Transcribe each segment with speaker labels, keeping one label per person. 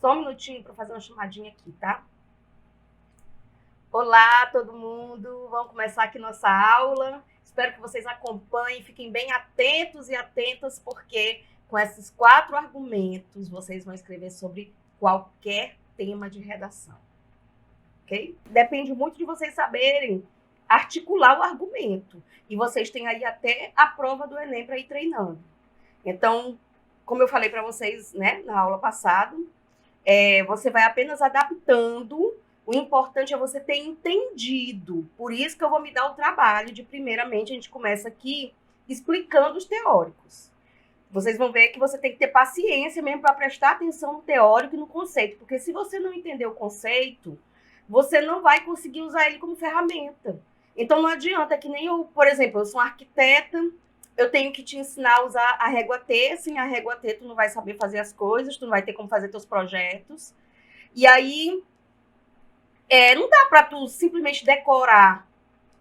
Speaker 1: Só um minutinho para fazer uma chamadinha aqui, tá? Olá, todo mundo. Vamos começar aqui nossa aula. Espero que vocês acompanhem, fiquem bem atentos e atentas, porque com esses 4 argumentos vocês vão escrever sobre qualquer tema de redação. Ok? Depende muito de vocês saberem articular o argumento. E vocês têm aí até a prova do Enem para ir treinando. Então, como eu falei para vocês, né, na aula passada, você vai apenas adaptando. O importante é você ter entendido. Por isso que eu vou me dar o trabalho de, primeiramente, a gente começa aqui explicando os teóricos. Vocês vão ver que você tem que ter paciência mesmo para prestar atenção no teórico e no conceito. Porque se você não entender o conceito, você não vai conseguir usar ele como ferramenta. Então, não adianta, que nem eu, por exemplo, eu sou uma arquiteta, eu tenho que te ensinar a usar a régua T. Sem a régua T, tu não vai saber fazer as coisas, tu não vai ter como fazer teus projetos. E aí, não dá para tu simplesmente decorar,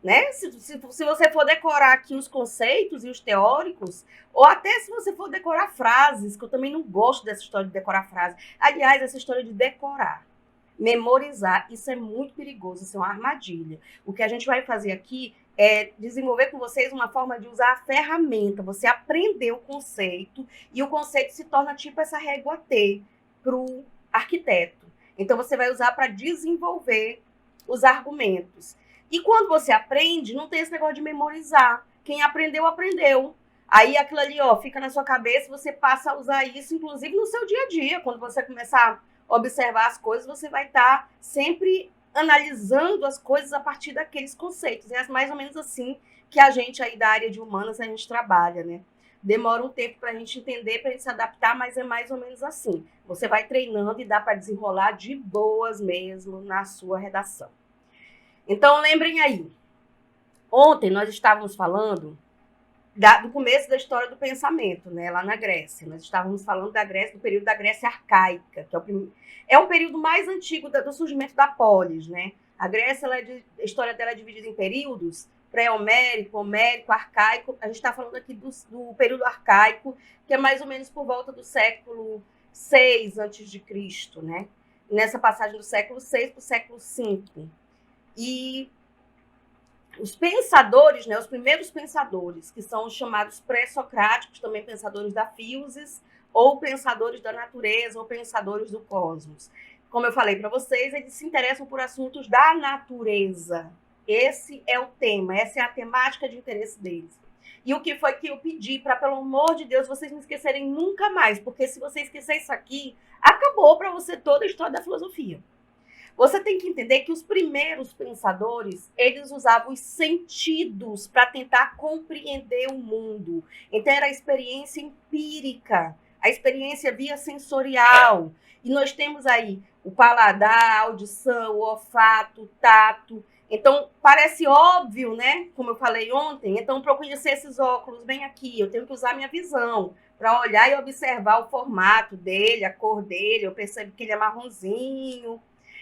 Speaker 1: né? Se você for decorar aqui os conceitos e os teóricos, ou até se você for decorar frases, que eu também não gosto dessa história de decorar frases. Aliás, essa história de decorar, memorizar, isso é muito perigoso, isso é uma armadilha. O que a gente vai fazer aqui é desenvolver com vocês uma forma de usar a ferramenta. Você aprender o conceito e o conceito se torna tipo essa régua T para o arquiteto. Então, você vai usar para desenvolver os argumentos. E quando você aprende, não tem esse negócio de memorizar. Quem aprendeu, aprendeu. Aí aquilo ali, ó, fica na sua cabeça, você passa a usar isso, inclusive, no seu dia a dia. Quando você começar a observar as coisas, você vai estar sempre analisando as coisas a partir daqueles conceitos. É mais ou menos assim que a gente aí da área de humanas, a gente trabalha, né? Demora um tempo para a gente entender, para a gente se adaptar, mas é mais ou menos assim. Você vai treinando e dá para desenrolar de boas mesmo na sua redação. Então, lembrem aí. Ontem nós estávamos falando do começo da história do pensamento, né, lá na Grécia. Nós estávamos falando da Grécia, do período da Grécia arcaica, que é um período mais antigo do surgimento da polis, né? A Grécia, a história dela é dividida em períodos: pré-homérico, homérico, arcaico. A gente está falando aqui do período arcaico, que é mais ou menos por volta do século 6 antes de Cristo, né? Nessa passagem do século 6 para o século 5. E os pensadores, né, os primeiros pensadores, que são os chamados pré-socráticos, também pensadores da físis, ou pensadores da natureza, ou pensadores do cosmos. Como eu falei para vocês, eles se interessam por assuntos da natureza. Esse é o tema, essa é a temática de interesse deles. E o que foi que eu pedi para, pelo amor de Deus, vocês não esquecerem nunca mais, porque se você esquecer isso aqui, acabou para você toda a história da filosofia. Você tem que entender que os primeiros pensadores, eles usavam os sentidos para tentar compreender o mundo. Então, era a experiência empírica, a experiência via sensorial. E nós temos aí o paladar, a audição, o olfato, o tato. Então, parece óbvio, né? Como eu falei ontem. Então, para eu conhecer esses óculos bem aqui, eu tenho que usar minha visão para olhar e observar o formato dele, a cor dele. Eu percebo que ele é marronzinho.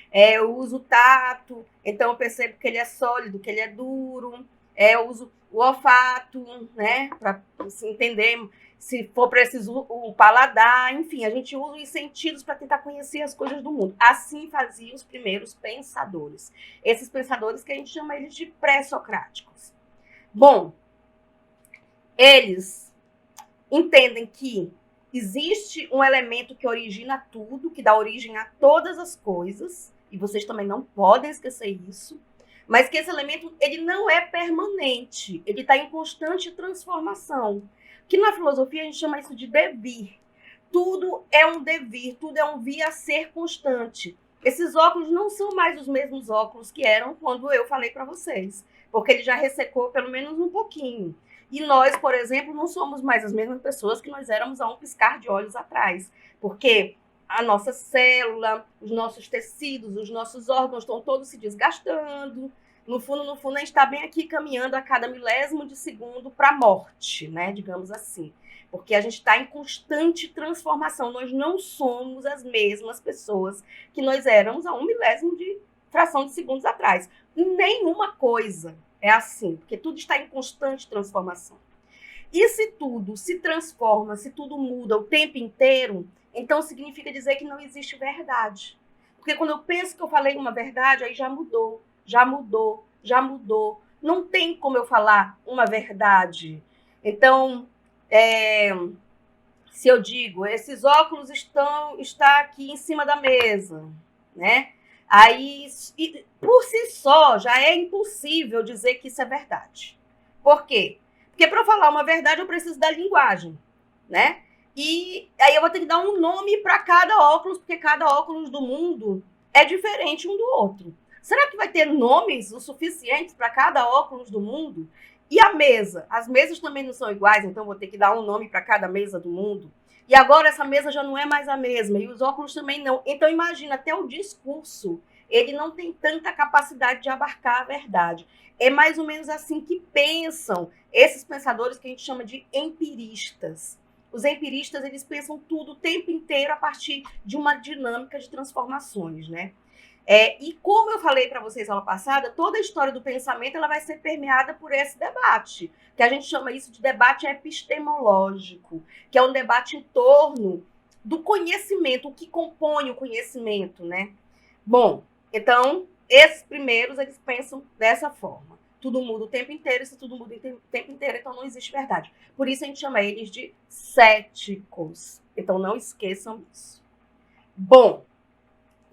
Speaker 1: Eu uso o tato, então eu percebo que ele é sólido, que ele é duro. Eu uso o olfato, né, para entender. Se for preciso, o paladar. Enfim, a gente usa os sentidos para tentar conhecer as coisas do mundo. Assim faziam os primeiros pensadores. Esses pensadores que a gente chama eles de pré-socráticos. Bom, eles entendem que existe um elemento que origina tudo, que dá origem a todas as coisas, e vocês também não podem esquecer isso, mas que esse elemento ele não é permanente, ele está em constante transformação, que na filosofia a gente chama isso de devir. Tudo é um devir, tudo é um vir a ser constante. Esses óculos não são mais os mesmos óculos que eram quando eu falei para vocês, porque ele já ressecou pelo menos um pouquinho. E nós, por exemplo, não somos mais as mesmas pessoas que nós éramos há um piscar de olhos atrás, porque a nossa célula, os nossos tecidos, os nossos órgãos estão todos se desgastando. No fundo, a gente está bem aqui caminhando a cada milésimo de segundo para a morte, né? Digamos assim. Porque a gente está em constante transformação. Nós não somos as mesmas pessoas que nós éramos há um milésimo de fração de segundos atrás. Nenhuma coisa é assim, porque tudo está em constante transformação. E se tudo se transforma, se tudo muda o tempo inteiro, então significa dizer que não existe verdade. Porque quando eu penso que eu falei uma verdade, aí já mudou, já mudou, já mudou. Não tem como eu falar uma verdade. Então, se eu digo, esses óculos está aqui em cima da mesa, né? Aí, por si só, já é impossível dizer que isso é verdade. Por quê? Porque para eu falar uma verdade, eu preciso da linguagem, né? E aí eu vou ter que dar um nome para cada óculos, porque cada óculos do mundo é diferente um do outro. Será que vai ter nomes o suficientes para cada óculos do mundo? E a mesa? As mesas também não são iguais, então vou ter que dar um nome para cada mesa do mundo. E agora essa mesa já não é mais a mesma, e os óculos também não. Então imagina, até o discurso, ele não tem tanta capacidade de abarcar a verdade. É mais ou menos assim que pensam esses pensadores que a gente chama de empiristas. Os empiristas, eles pensam tudo o tempo inteiro a partir de uma dinâmica de transformações, né? E como eu falei para vocês aula passada, toda a história do pensamento ela vai ser permeada por esse debate, que a gente chama isso de debate epistemológico, que é um debate em torno do conhecimento, o que compõe o conhecimento, né? Bom, então, esses primeiros, eles pensam dessa forma. Tudo muda o tempo inteiro, e se tudo muda o tempo inteiro, então não existe verdade. Por isso a gente chama eles de céticos. Então não esqueçam isso. Bom,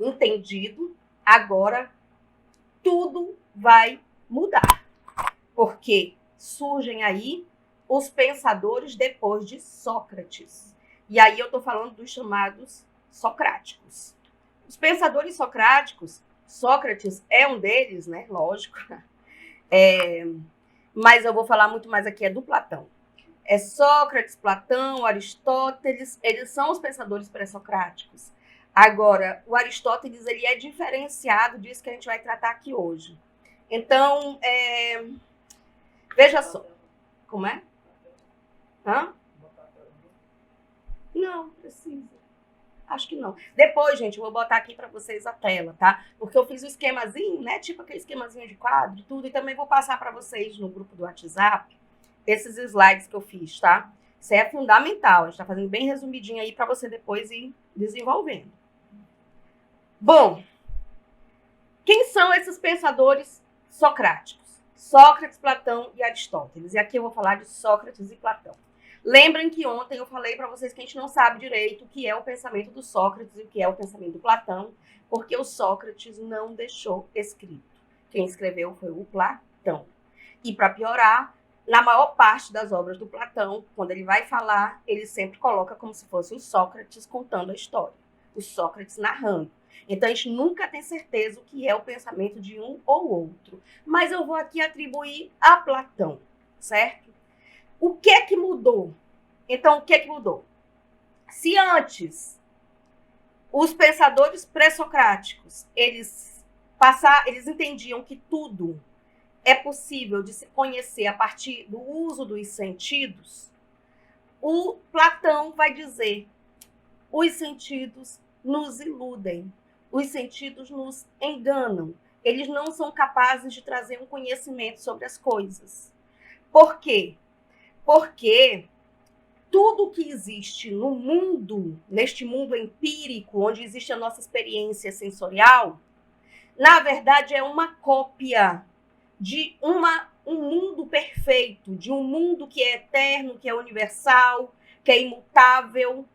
Speaker 1: entendido, agora tudo vai mudar. Porque surgem aí os pensadores depois de Sócrates. E aí eu estou falando dos chamados socráticos. Os pensadores socráticos, Sócrates é um deles, né? Lógico. Mas eu vou falar muito mais aqui do Platão. Sócrates, Platão, Aristóteles, eles são os pensadores pré-socráticos. Agora, o Aristóteles ele é diferenciado disso que a gente vai tratar aqui hoje. Então, veja só. Como é? Hã? Não, precisa. Acho que não. Depois, gente, eu vou botar aqui para vocês a tela, tá? Porque eu fiz um esquemazinho, né? Tipo aquele esquemazinho de quadro e tudo. E também vou passar para vocês no grupo do WhatsApp esses slides que eu fiz, tá? Isso é fundamental. A gente tá fazendo bem resumidinho aí para você depois ir desenvolvendo. Bom, quem são esses pensadores socráticos? Sócrates, Platão e Aristóteles. E aqui eu vou falar de Sócrates e Platão. Lembrem que ontem eu falei para vocês que a gente não sabe direito o que é o pensamento do Sócrates e o que é o pensamento do Platão, porque o Sócrates não deixou escrito. Quem escreveu foi o Platão. E para piorar, na maior parte das obras do Platão, quando ele vai falar, ele sempre coloca como se fosse o Sócrates contando a história, o Sócrates narrando. Então, a gente nunca tem certeza o que é o pensamento de um ou outro. Mas eu vou aqui atribuir a Platão, certo? O que é que mudou? Então, o que é que mudou? Se antes os pensadores pré-socráticos, eles entendiam que tudo é possível de se conhecer a partir do uso dos sentidos, o Platão vai dizer: os sentidos nos iludem, os sentidos nos enganam, eles não são capazes de trazer um conhecimento sobre as coisas. Por quê? Porque tudo que existe no mundo, neste mundo empírico, onde existe a nossa experiência sensorial, na verdade é uma cópia de um mundo perfeito, de um mundo que é eterno, que é universal, que é imutável.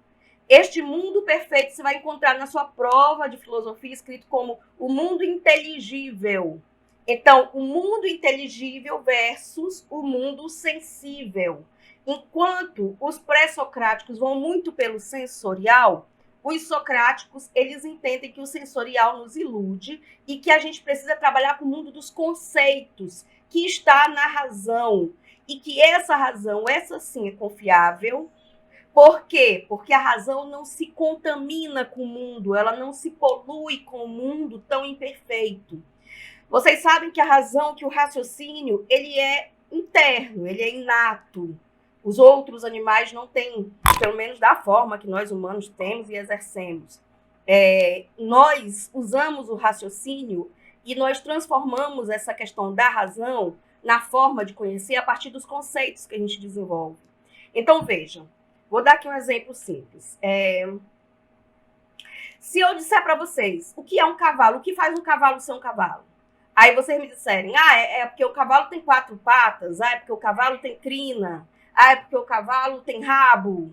Speaker 1: Este mundo perfeito você vai encontrar na sua prova de filosofia escrito como o mundo inteligível. Então, o mundo inteligível versus o mundo sensível. Enquanto os pré-socráticos vão muito pelo sensorial, os socráticos, eles entendem que o sensorial nos ilude e que a gente precisa trabalhar com o mundo dos conceitos, que está na razão. E que essa razão, essa sim, é confiável. Por quê? Porque a razão não se contamina com o mundo, ela não se polui com o mundo tão imperfeito. Vocês sabem que a razão, que o raciocínio, ele é interno, ele é inato. Os outros animais não têm, pelo menos da forma que nós humanos temos e exercemos. Nós usamos o raciocínio e nós transformamos essa questão da razão na forma de conhecer a partir dos conceitos que a gente desenvolve. Então, vejam, vou dar aqui um exemplo simples. Se eu disser para vocês o que é um cavalo, o que faz um cavalo ser um cavalo? Aí vocês me disserem, é porque o cavalo tem 4 patas, é porque o cavalo tem crina, é porque o cavalo tem rabo.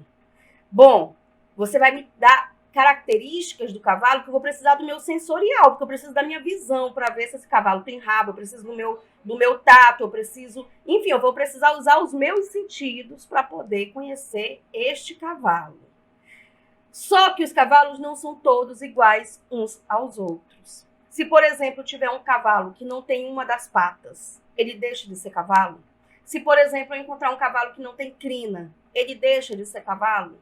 Speaker 1: Bom, você vai me dar características do cavalo que eu vou precisar do meu sensorial, porque eu preciso da minha visão para ver se esse cavalo tem rabo, eu preciso do meu tato, eu preciso... Enfim, eu vou precisar usar os meus sentidos para poder conhecer este cavalo. Só que os cavalos não são todos iguais uns aos outros. Se, por exemplo, tiver um cavalo que não tem uma das patas, ele deixa de ser cavalo? Se, por exemplo, eu encontrar um cavalo que não tem crina, ele deixa de ser cavalo?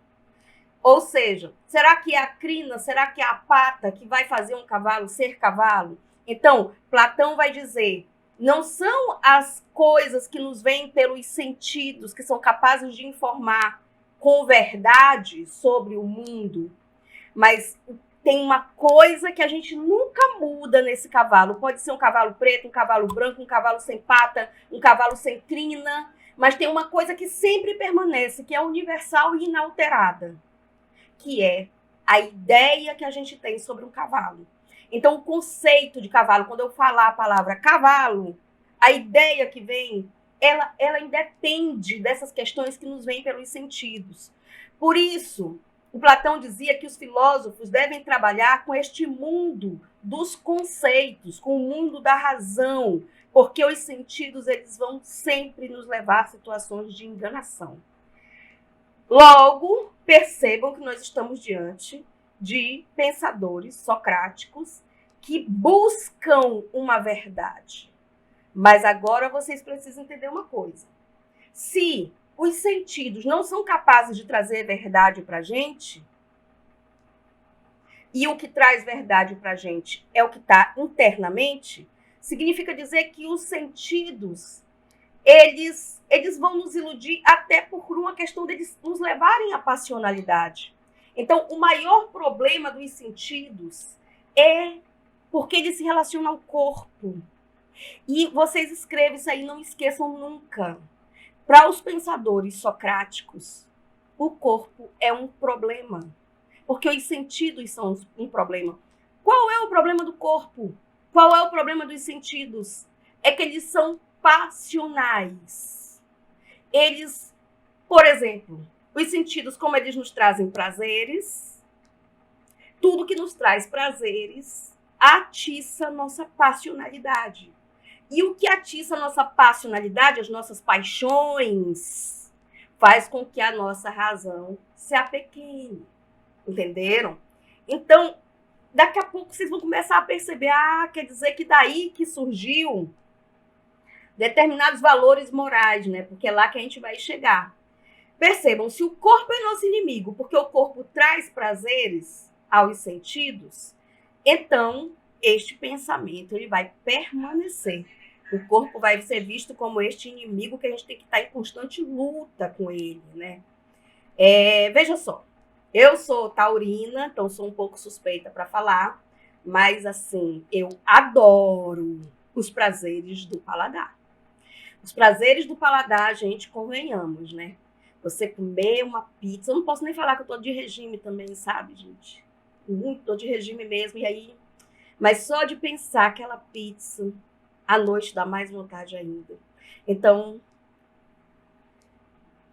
Speaker 1: Ou seja, será que é a crina, será que é a pata que vai fazer um cavalo ser cavalo? Então, Platão vai dizer, não são as coisas que nos vêm pelos sentidos que são capazes de informar com verdade sobre o mundo, mas tem uma coisa que a gente nunca muda nesse cavalo. Pode ser um cavalo preto, um cavalo branco, um cavalo sem pata, um cavalo sem crina, mas tem uma coisa que sempre permanece, que é universal e inalterada, que é a ideia que a gente tem sobre um cavalo. Então, o conceito de cavalo, quando eu falar a palavra cavalo, a ideia que vem, ela independe dessas questões que nos vêm pelos sentidos. Por isso, o Platão dizia que os filósofos devem trabalhar com este mundo dos conceitos, com o mundo da razão, porque os sentidos eles vão sempre nos levar a situações de enganação. Logo, percebam que nós estamos diante de pensadores socráticos que buscam uma verdade. Mas agora vocês precisam entender uma coisa. Se os sentidos não são capazes de trazer verdade para a gente, e o que traz verdade para a gente é o que está internamente, significa dizer que os sentidos eles vão nos iludir até por uma questão deles nos levarem à passionalidade. Então, o maior problema dos sentidos é porque eles se relacionam ao corpo. E vocês escrevem isso aí, não esqueçam nunca. Para os pensadores socráticos, o corpo é um problema. Porque os sentidos são um problema. Qual é o problema do corpo? Qual é o problema dos sentidos? É que eles são passionais. Eles, por exemplo, os sentidos, como eles nos trazem prazeres, tudo que nos traz prazeres atiça nossa passionalidade. E o que atiça a nossa passionalidade, as nossas paixões, faz com que a nossa razão se apequene. Entenderam? Então, daqui a pouco vocês vão começar a perceber, quer dizer que daí que surgiu determinados valores morais, né? Porque é lá que a gente vai chegar. Percebam, se o corpo é nosso inimigo, porque o corpo traz prazeres aos sentidos, então este pensamento ele vai permanecer. O corpo vai ser visto como este inimigo que a gente tem que estar em constante luta com ele, né? Veja só, eu sou taurina, então sou um pouco suspeita para falar, mas assim, eu adoro os prazeres do paladar. Os prazeres do paladar, gente, convenhamos, né? Você comer uma pizza, eu não posso nem falar que eu tô de regime também, sabe, gente? Tô de regime mesmo, e aí... Mas só de pensar aquela pizza, à noite dá mais vontade ainda. Então,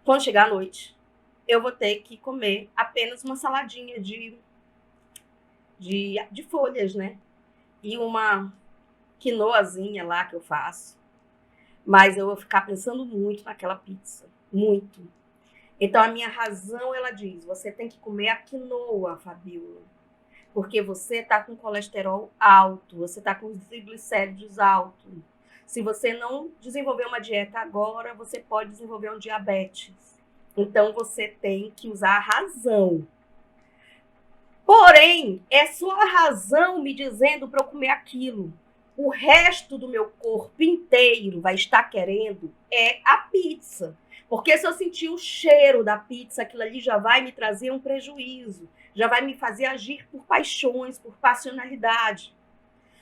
Speaker 1: quando chegar à noite, eu vou ter que comer apenas uma saladinha de folhas, né? E uma quinoazinha lá que eu faço. Mas eu vou ficar pensando muito naquela pizza. Muito. Então, a minha razão, ela diz, você tem que comer a quinoa, Fabíola. Porque você está com colesterol alto, você está com os triglicéridos altos. Se você não desenvolver uma dieta agora, você pode desenvolver um diabetes. Então, você tem que usar a razão. Porém, é só a razão me dizendo para eu comer aquilo. O resto do meu corpo inteiro vai estar querendo a pizza. Porque se eu sentir o cheiro da pizza, aquilo ali já vai me trazer um prejuízo. Já vai me fazer agir por paixões, por passionalidade.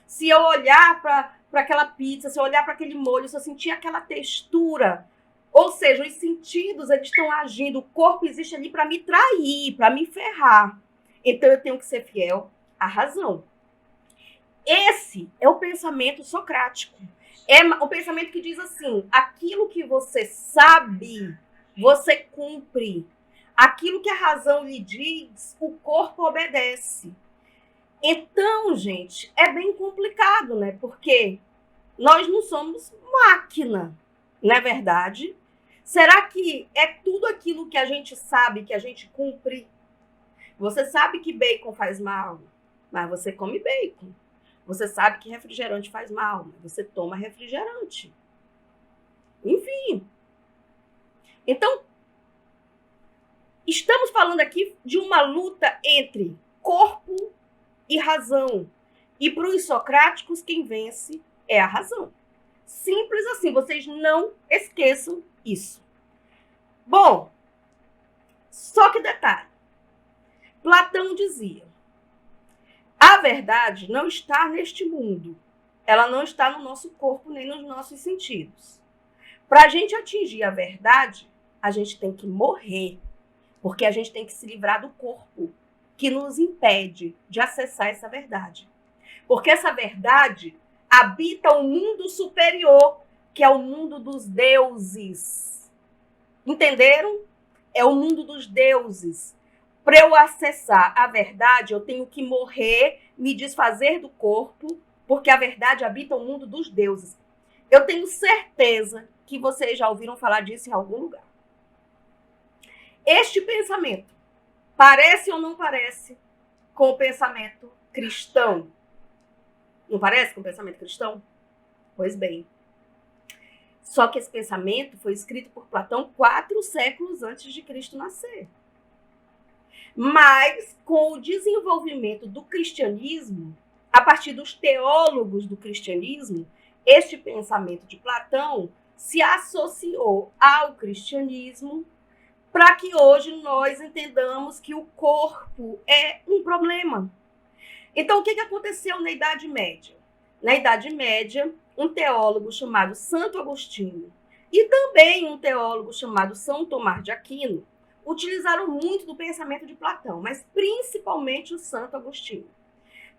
Speaker 1: Se eu olhar para aquela pizza, se eu olhar para aquele molho, se eu sentir aquela textura, ou seja, os sentidos eles estão agindo, o corpo existe ali para me trair, para me ferrar. Então eu tenho que ser fiel a razão. Esse é o pensamento socrático. É o pensamento que diz assim: aquilo que você sabe, você cumpre. Aquilo que a razão lhe diz, o corpo obedece. Então, gente, é bem complicado, né? Porque nós não somos máquina, não é verdade? Será que é tudo aquilo que a gente sabe, que a gente cumpre? Você sabe que bacon faz mal, mas você come bacon. Você sabe que refrigerante faz mal, mas você toma refrigerante. Enfim. Então, estamos falando aqui de uma luta entre corpo e razão. E para os socráticos, quem vence é a razão. Simples assim, vocês não esqueçam isso. Bom, só que detalhe. Platão dizia: a verdade não está neste mundo. Ela não está no nosso corpo nem nos nossos sentidos. Para a gente atingir a verdade, a gente tem que morrer. Porque a gente tem que se livrar do corpo que nos impede de acessar essa verdade. Porque essa verdade habita um mundo superior, que é o mundo dos deuses. Entenderam? É o mundo dos deuses. Para eu acessar a verdade, eu tenho que morrer, me desfazer do corpo, porque a verdade habita o mundo dos deuses. Eu tenho certeza que vocês já ouviram falar disso em algum lugar. Este pensamento parece ou não parece com o pensamento cristão? Não parece com o pensamento cristão? Pois bem. Só que esse pensamento foi escrito por Platão 4 séculos antes de Cristo nascer. Mas, com o desenvolvimento do cristianismo, a partir dos teólogos do cristianismo, este pensamento de Platão se associou ao cristianismo para que hoje nós entendamos que o corpo é um problema. Então, o que aconteceu na Idade Média? Na Idade Média, um teólogo chamado Santo Agostinho e também um teólogo chamado São Tomás de Aquino utilizaram muito do pensamento de Platão, mas principalmente o Santo Agostinho.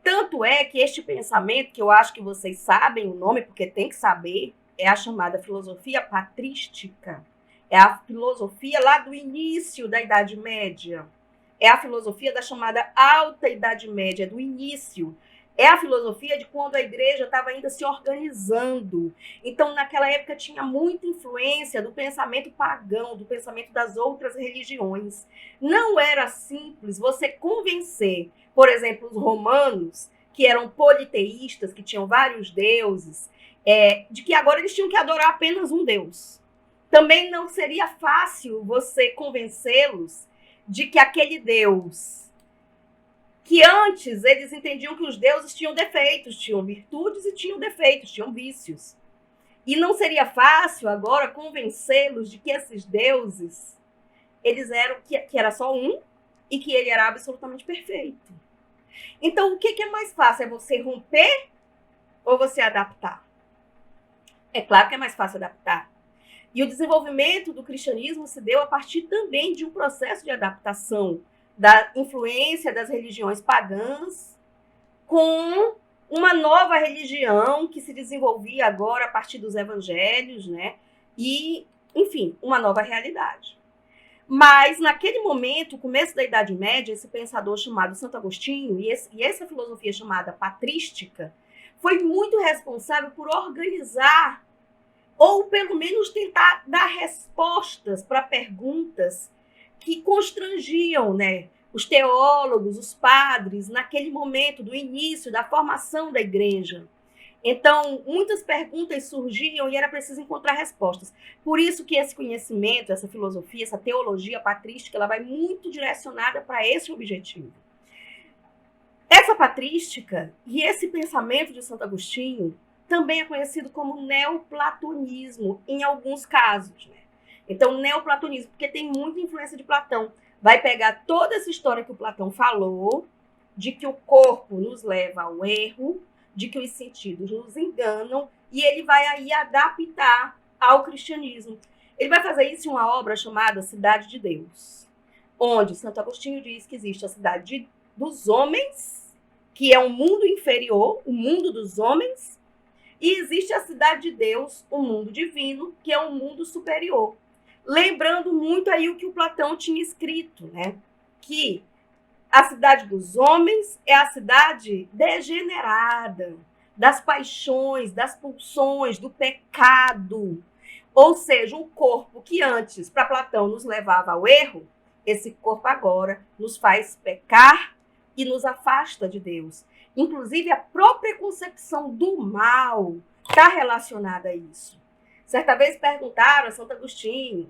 Speaker 1: Tanto é que este pensamento, que eu acho que vocês sabem o nome, porque tem que saber, é a chamada filosofia patrística. É a filosofia lá do início da Idade Média. É a filosofia da chamada Alta Idade Média, do início. É a filosofia de quando a igreja estava ainda se organizando. Então, naquela época, tinha muita influência do pensamento pagão, do pensamento das outras religiões. Não era simples você convencer, por exemplo, os romanos, que eram politeístas, que tinham vários deuses, de que agora eles tinham que adorar apenas um Deus. Também não seria fácil você convencê-los de que aquele Deus, que antes eles entendiam que os deuses tinham defeitos, tinham virtudes e tinham defeitos, tinham vícios. E não seria fácil agora convencê-los de que esses deuses, eles eram, que era só um e que ele era absolutamente perfeito. Então, o que é mais fácil? É você romper ou você adaptar? É claro que é mais fácil adaptar. E o desenvolvimento do cristianismo se deu a partir também de um processo de adaptação da influência das religiões pagãs com uma nova religião que se desenvolvia agora a partir dos evangelhos, né? E, enfim, uma nova realidade. Mas, naquele momento, começo da Idade Média, esse pensador chamado Santo Agostinho e essa filosofia chamada patrística foi muito responsável por organizar ou pelo menos tentar dar respostas para perguntas que constrangiam, né, os teólogos, os padres, naquele momento do início da formação da igreja. Então, muitas perguntas surgiam e era preciso encontrar respostas. Por isso que esse conhecimento, essa filosofia, essa teologia patrística, ela vai muito direcionada para esse objetivo. Essa patrística e esse pensamento de Santo Agostinho também é conhecido como neoplatonismo, em alguns casos, né? Então, neoplatonismo, porque tem muita influência de Platão. Vai pegar toda essa história que o Platão falou, de que o corpo nos leva ao erro, de que os sentidos nos enganam, e ele vai aí adaptar ao cristianismo. Ele vai fazer isso em uma obra chamada Cidade de Deus, onde Santo Agostinho diz que existe a cidade dos homens que é um mundo inferior, o mundo dos homens, e existe a cidade de Deus, o mundo divino, que é um mundo superior. Lembrando muito aí o que o Platão tinha escrito, né? Que a cidade dos homens é a cidade degenerada, das paixões, das pulsões, do pecado. Ou seja, um corpo que antes, para Platão, nos levava ao erro, esse corpo agora nos faz pecar e nos afasta de Deus. Inclusive, a própria concepção do mal está relacionada a isso. Certa vez perguntaram a Santo Agostinho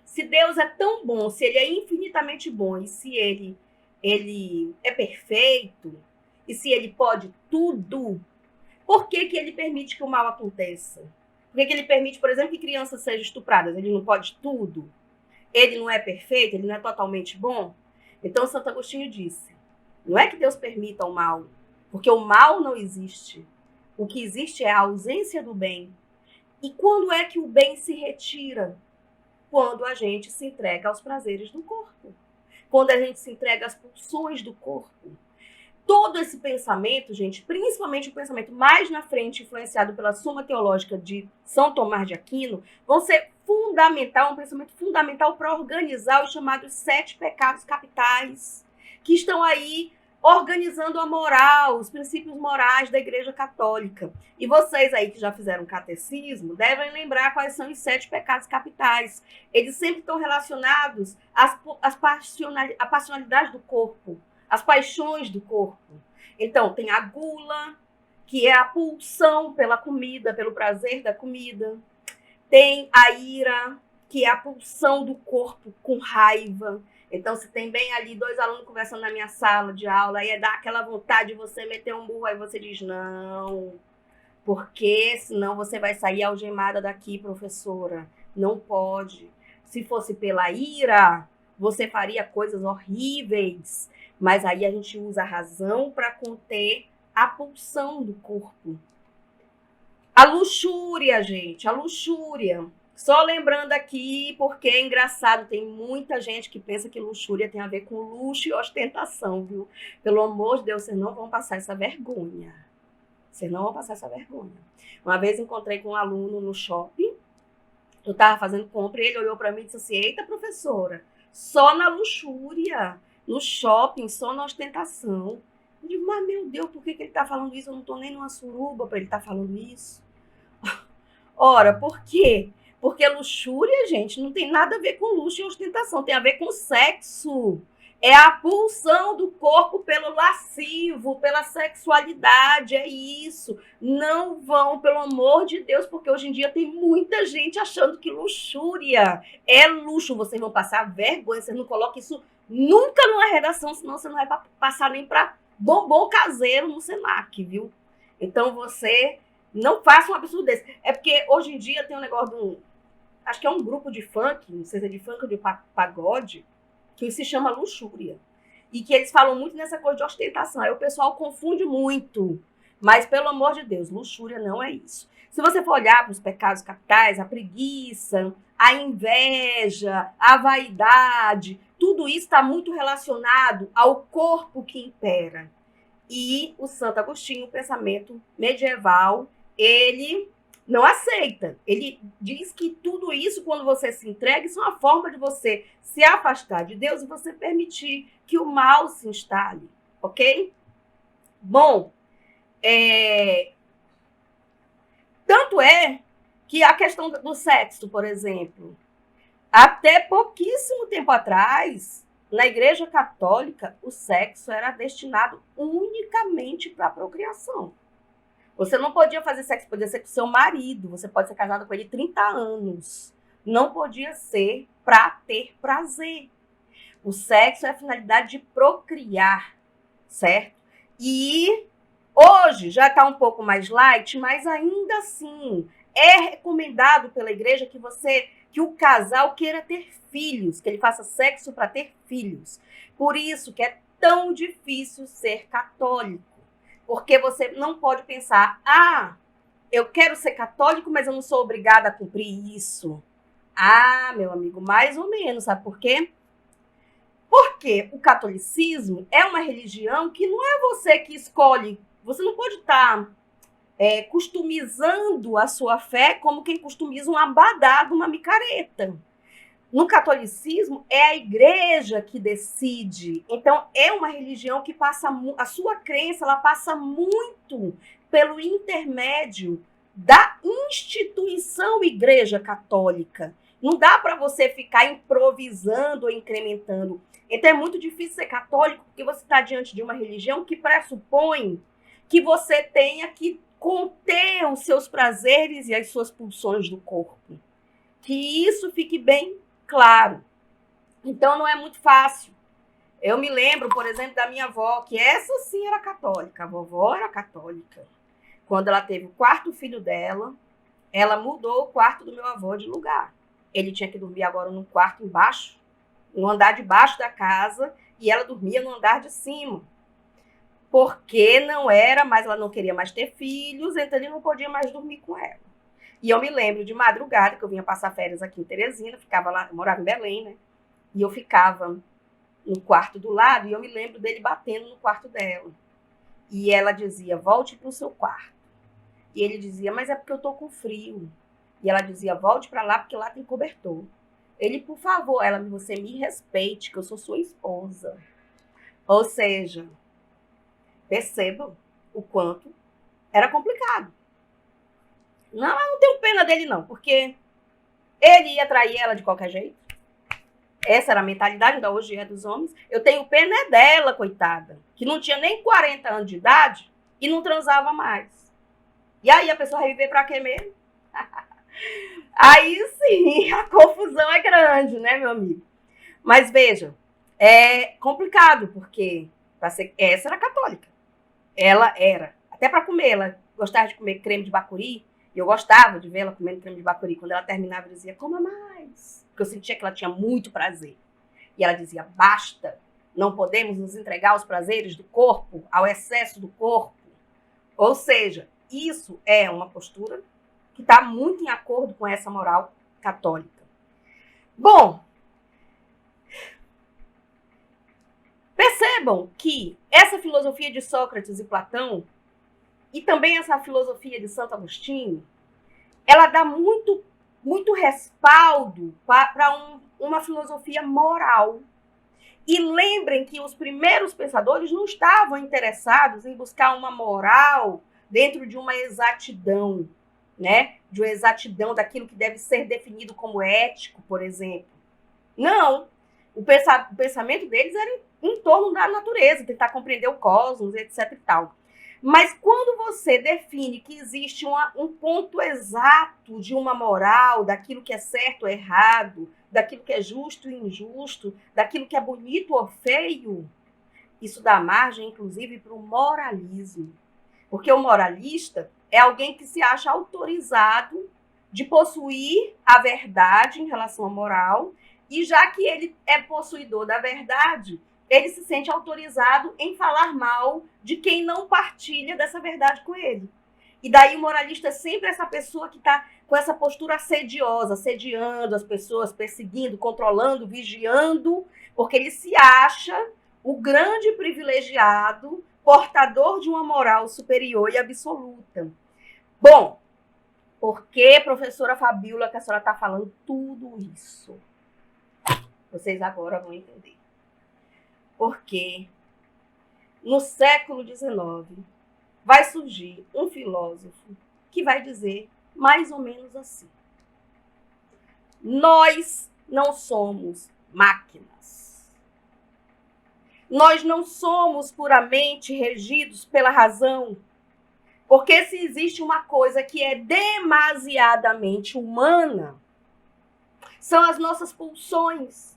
Speaker 1: se Deus é tão bom, se ele é infinitamente bom e se ele é perfeito e se ele pode tudo, por que ele permite que o mal aconteça? Por que ele permite, por exemplo, que crianças sejam estupradas? Ele não pode tudo? Ele não é perfeito? Ele não é totalmente bom? Então, Santo Agostinho disse, não é que Deus permita o mal, porque o mal não existe. O que existe é a ausência do bem. E quando é que o bem se retira? Quando a gente se entrega aos prazeres do corpo. Quando a gente se entrega às pulsões do corpo. Todo esse pensamento, gente, principalmente o pensamento mais na frente, influenciado pela Suma Teológica de São Tomás de Aquino, vão ser fundamental, um pensamento fundamental para organizar os chamados 7 pecados capitais, que estão aí organizando a moral, os princípios morais da Igreja Católica. E vocês aí que já fizeram catecismo, devem lembrar quais são os 7 pecados capitais. Eles sempre estão relacionados à passionalidade do corpo, as paixões do corpo. Então, tem a gula, que é a pulsão pela comida, pelo prazer da comida. Tem a ira, que é a pulsão do corpo com raiva. Então, se tem bem ali 2 alunos conversando na minha sala de aula, aí dá aquela vontade de você meter um burro, aí você diz, não, porque senão você vai sair algemada daqui, professora. Não pode. Se fosse pela ira, você faria coisas horríveis. Mas aí a gente usa a razão para conter a pulsão do corpo. A luxúria, gente, a luxúria. Só lembrando aqui, porque é engraçado, tem muita gente que pensa que luxúria tem a ver com luxo e ostentação, viu? Pelo amor de Deus, vocês não vão passar essa vergonha. Vocês não vão passar essa vergonha. Uma vez encontrei com um aluno no shopping, eu estava fazendo compra e ele olhou para mim e disse assim, eita, professora, só na luxúria, no shopping, só na ostentação. Eu digo, mas meu Deus, por que ele está falando isso? Eu não estou nem numa suruba para ele estar falando isso. Ora, por quê? Porque luxúria, gente, não tem nada a ver com luxo e ostentação, tem a ver com sexo. É a pulsão do corpo pelo lascivo, pela sexualidade, é isso. Não vão, pelo amor de Deus, porque hoje em dia tem muita gente achando que luxúria é luxo. Vocês vão passar vergonha, vocês não colocam isso nunca numa redação, senão você não vai passar nem para bombom caseiro no Senac, viu? Então você não faça um absurdo desse. É porque hoje em dia tem um negócio acho que é um grupo de funk, não sei se é de funk ou de pagode, que se chama luxúria. E que eles falam muito nessa coisa de ostentação. Aí o pessoal confunde muito. Mas, pelo amor de Deus, luxúria não é isso. Se você for olhar para os pecados capitais, a preguiça, a inveja, a vaidade, tudo isso está muito relacionado ao corpo que impera. E o Santo Agostinho, o pensamento medieval, ele não aceita. Ele diz que tudo isso, quando você se entrega, isso é uma forma de você se afastar de Deus e você permitir que o mal se instale, ok? Bom, tanto é que a questão do sexo, por exemplo, até pouquíssimo tempo atrás, na Igreja Católica, o sexo era destinado unicamente para a procriação. Você não podia fazer sexo, podia ser com seu marido, você pode ser casado com ele 30 anos. Não podia ser para ter prazer. O sexo é a finalidade de procriar, certo? E hoje já está um pouco mais light, mas ainda assim é recomendado pela igreja que o casal queira ter filhos, que ele faça sexo para ter filhos. Por isso que é tão difícil ser católico. Porque você não pode pensar, eu quero ser católico, mas eu não sou obrigada a cumprir isso. Meu amigo, mais ou menos, sabe por quê? Porque o catolicismo é uma religião que não é você que escolhe. Você não pode estar customizando a sua fé como quem customiza um abadá de uma micareta. No catolicismo, é a igreja que decide. Então, é uma religião que passa... A sua crença, ela passa muito pelo intermédio da instituição Igreja Católica. Não dá para você ficar improvisando ou incrementando. Então, é muito difícil ser católico, porque você está diante de uma religião que pressupõe que você tenha que conter os seus prazeres e as suas pulsões do corpo. Que isso fique bem claro. Então, não é muito fácil. Eu me lembro, por exemplo, da minha avó, que essa sim era católica. A vovó era católica. Quando ela teve o quarto filho dela, ela mudou o quarto do meu avô de lugar. Ele tinha que dormir agora num quarto embaixo, no andar de baixo da casa, e ela dormia no andar de cima. Porque não era mais, ela não queria mais ter filhos, então ele não podia mais dormir com ela. E eu me lembro de madrugada, que eu vinha passar férias aqui em Teresina, ficava lá, eu morava em Belém, né? E eu ficava no quarto do lado, e eu me lembro dele batendo no quarto dela. E ela dizia, volte para o seu quarto. E ele dizia, mas é porque eu tô com frio. E ela dizia, volte para lá, porque lá tem cobertor. Ele, por favor, ela, você me respeite, que eu sou sua esposa. Ou seja, percebam o quanto era complicado. Não, eu não tenho pena dele, não, porque ele ia trair ela de qualquer jeito. Essa era a mentalidade da hoje é dos homens. Eu tenho pena dela, coitada, que não tinha nem 40 anos de idade e não transava mais. E aí a pessoa vai viver pra quê mesmo? Aí sim, a confusão é grande, né, meu amigo? Mas veja, é complicado, porque essa era católica. Ela era, até para comer, ela gostava de comer creme de bacuri, e eu gostava de ver ela comendo creme de bacuri. Quando ela terminava, eu dizia, coma mais. Porque eu sentia que ela tinha muito prazer. E ela dizia, basta, não podemos nos entregar aos prazeres do corpo, ao excesso do corpo. Ou seja, isso é uma postura que está muito em acordo com essa moral católica. Bom, percebam que essa filosofia de Sócrates e Platão, e também essa filosofia de Santo Agostinho, ela dá muito respaldo para uma filosofia moral. E lembrem que os primeiros pensadores não estavam interessados em buscar uma moral dentro de uma exatidão, né? De uma exatidão daquilo que deve ser definido como ético, por exemplo. Não. O pensamento deles era em torno da natureza, tentar compreender o cosmos, etc. e tal. Mas quando você define que existe um ponto exato de uma moral, daquilo que é certo ou errado, daquilo que é justo e injusto, daquilo que é bonito ou feio, isso dá margem, inclusive, para o moralismo. Porque o moralista é alguém que se acha autorizado de possuir a verdade em relação à moral, e já que ele é possuidor da verdade, ele se sente autorizado em falar mal de quem não partilha dessa verdade com ele. E daí o moralista é sempre essa pessoa que está com essa postura assediosa, assediando as pessoas, perseguindo, controlando, vigiando, porque ele se acha o grande privilegiado, portador de uma moral superior e absoluta. Bom, por que, professora Fabíola, que a senhora está falando tudo isso? Vocês agora vão entender. Porque no século XIX vai surgir um filósofo que vai dizer mais ou menos assim: nós não somos máquinas. Nós não somos puramente regidos pela razão. Porque se existe uma coisa que é demasiadamente humana, são as nossas pulsões.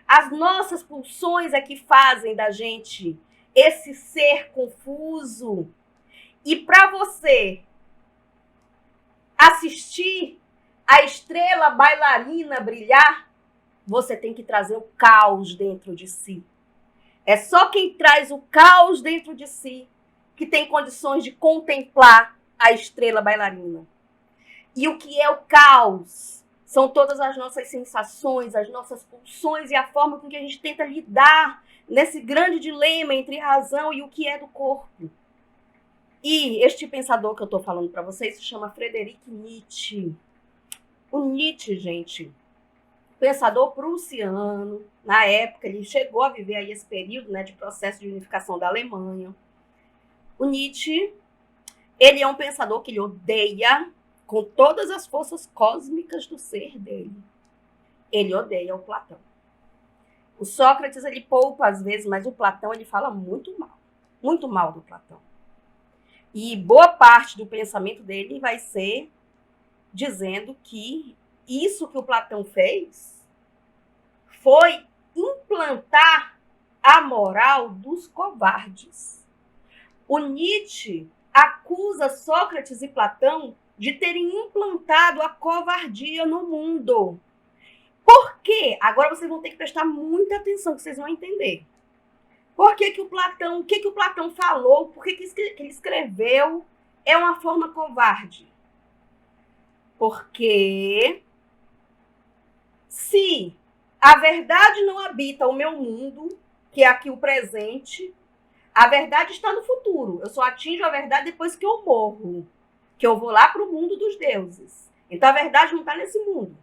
Speaker 1: As nossas pulsões é que fazem da gente esse ser confuso. E para você assistir a estrela bailarina brilhar, você tem que trazer o caos dentro de si. É só quem traz o caos dentro de si que tem condições de contemplar a estrela bailarina. E o que é o caos? São todas as nossas sensações, as nossas pulsões e a forma com que a gente tenta lidar nesse grande dilema entre razão e o que é do corpo. E este pensador que eu estou falando para vocês se chama Friedrich Nietzsche. O Nietzsche, gente, pensador prussiano, na época ele chegou a viver aí esse período, né, de processo de unificação da Alemanha. O Nietzsche, ele é um pensador que ele odeia com todas as forças cósmicas do ser dele. Ele odeia o Platão. O Sócrates, ele poupa às vezes, mas o Platão, ele fala muito mal do Platão. E boa parte do pensamento dele vai ser dizendo que isso que o Platão fez foi implantar a moral dos covardes. O Nietzsche acusa Sócrates e Platão de terem implantado a covardia no mundo. Por quê? Agora vocês vão ter que prestar muita atenção, que vocês vão entender. Por que o Platão falou, por que ele escreveu é uma forma covarde? Porque se a verdade não habita o meu mundo, que é aqui o presente, a verdade está no futuro. Eu só atinjo a verdade depois que eu morro, que eu vou lá para o mundo dos deuses. Então a verdade não está nesse mundo.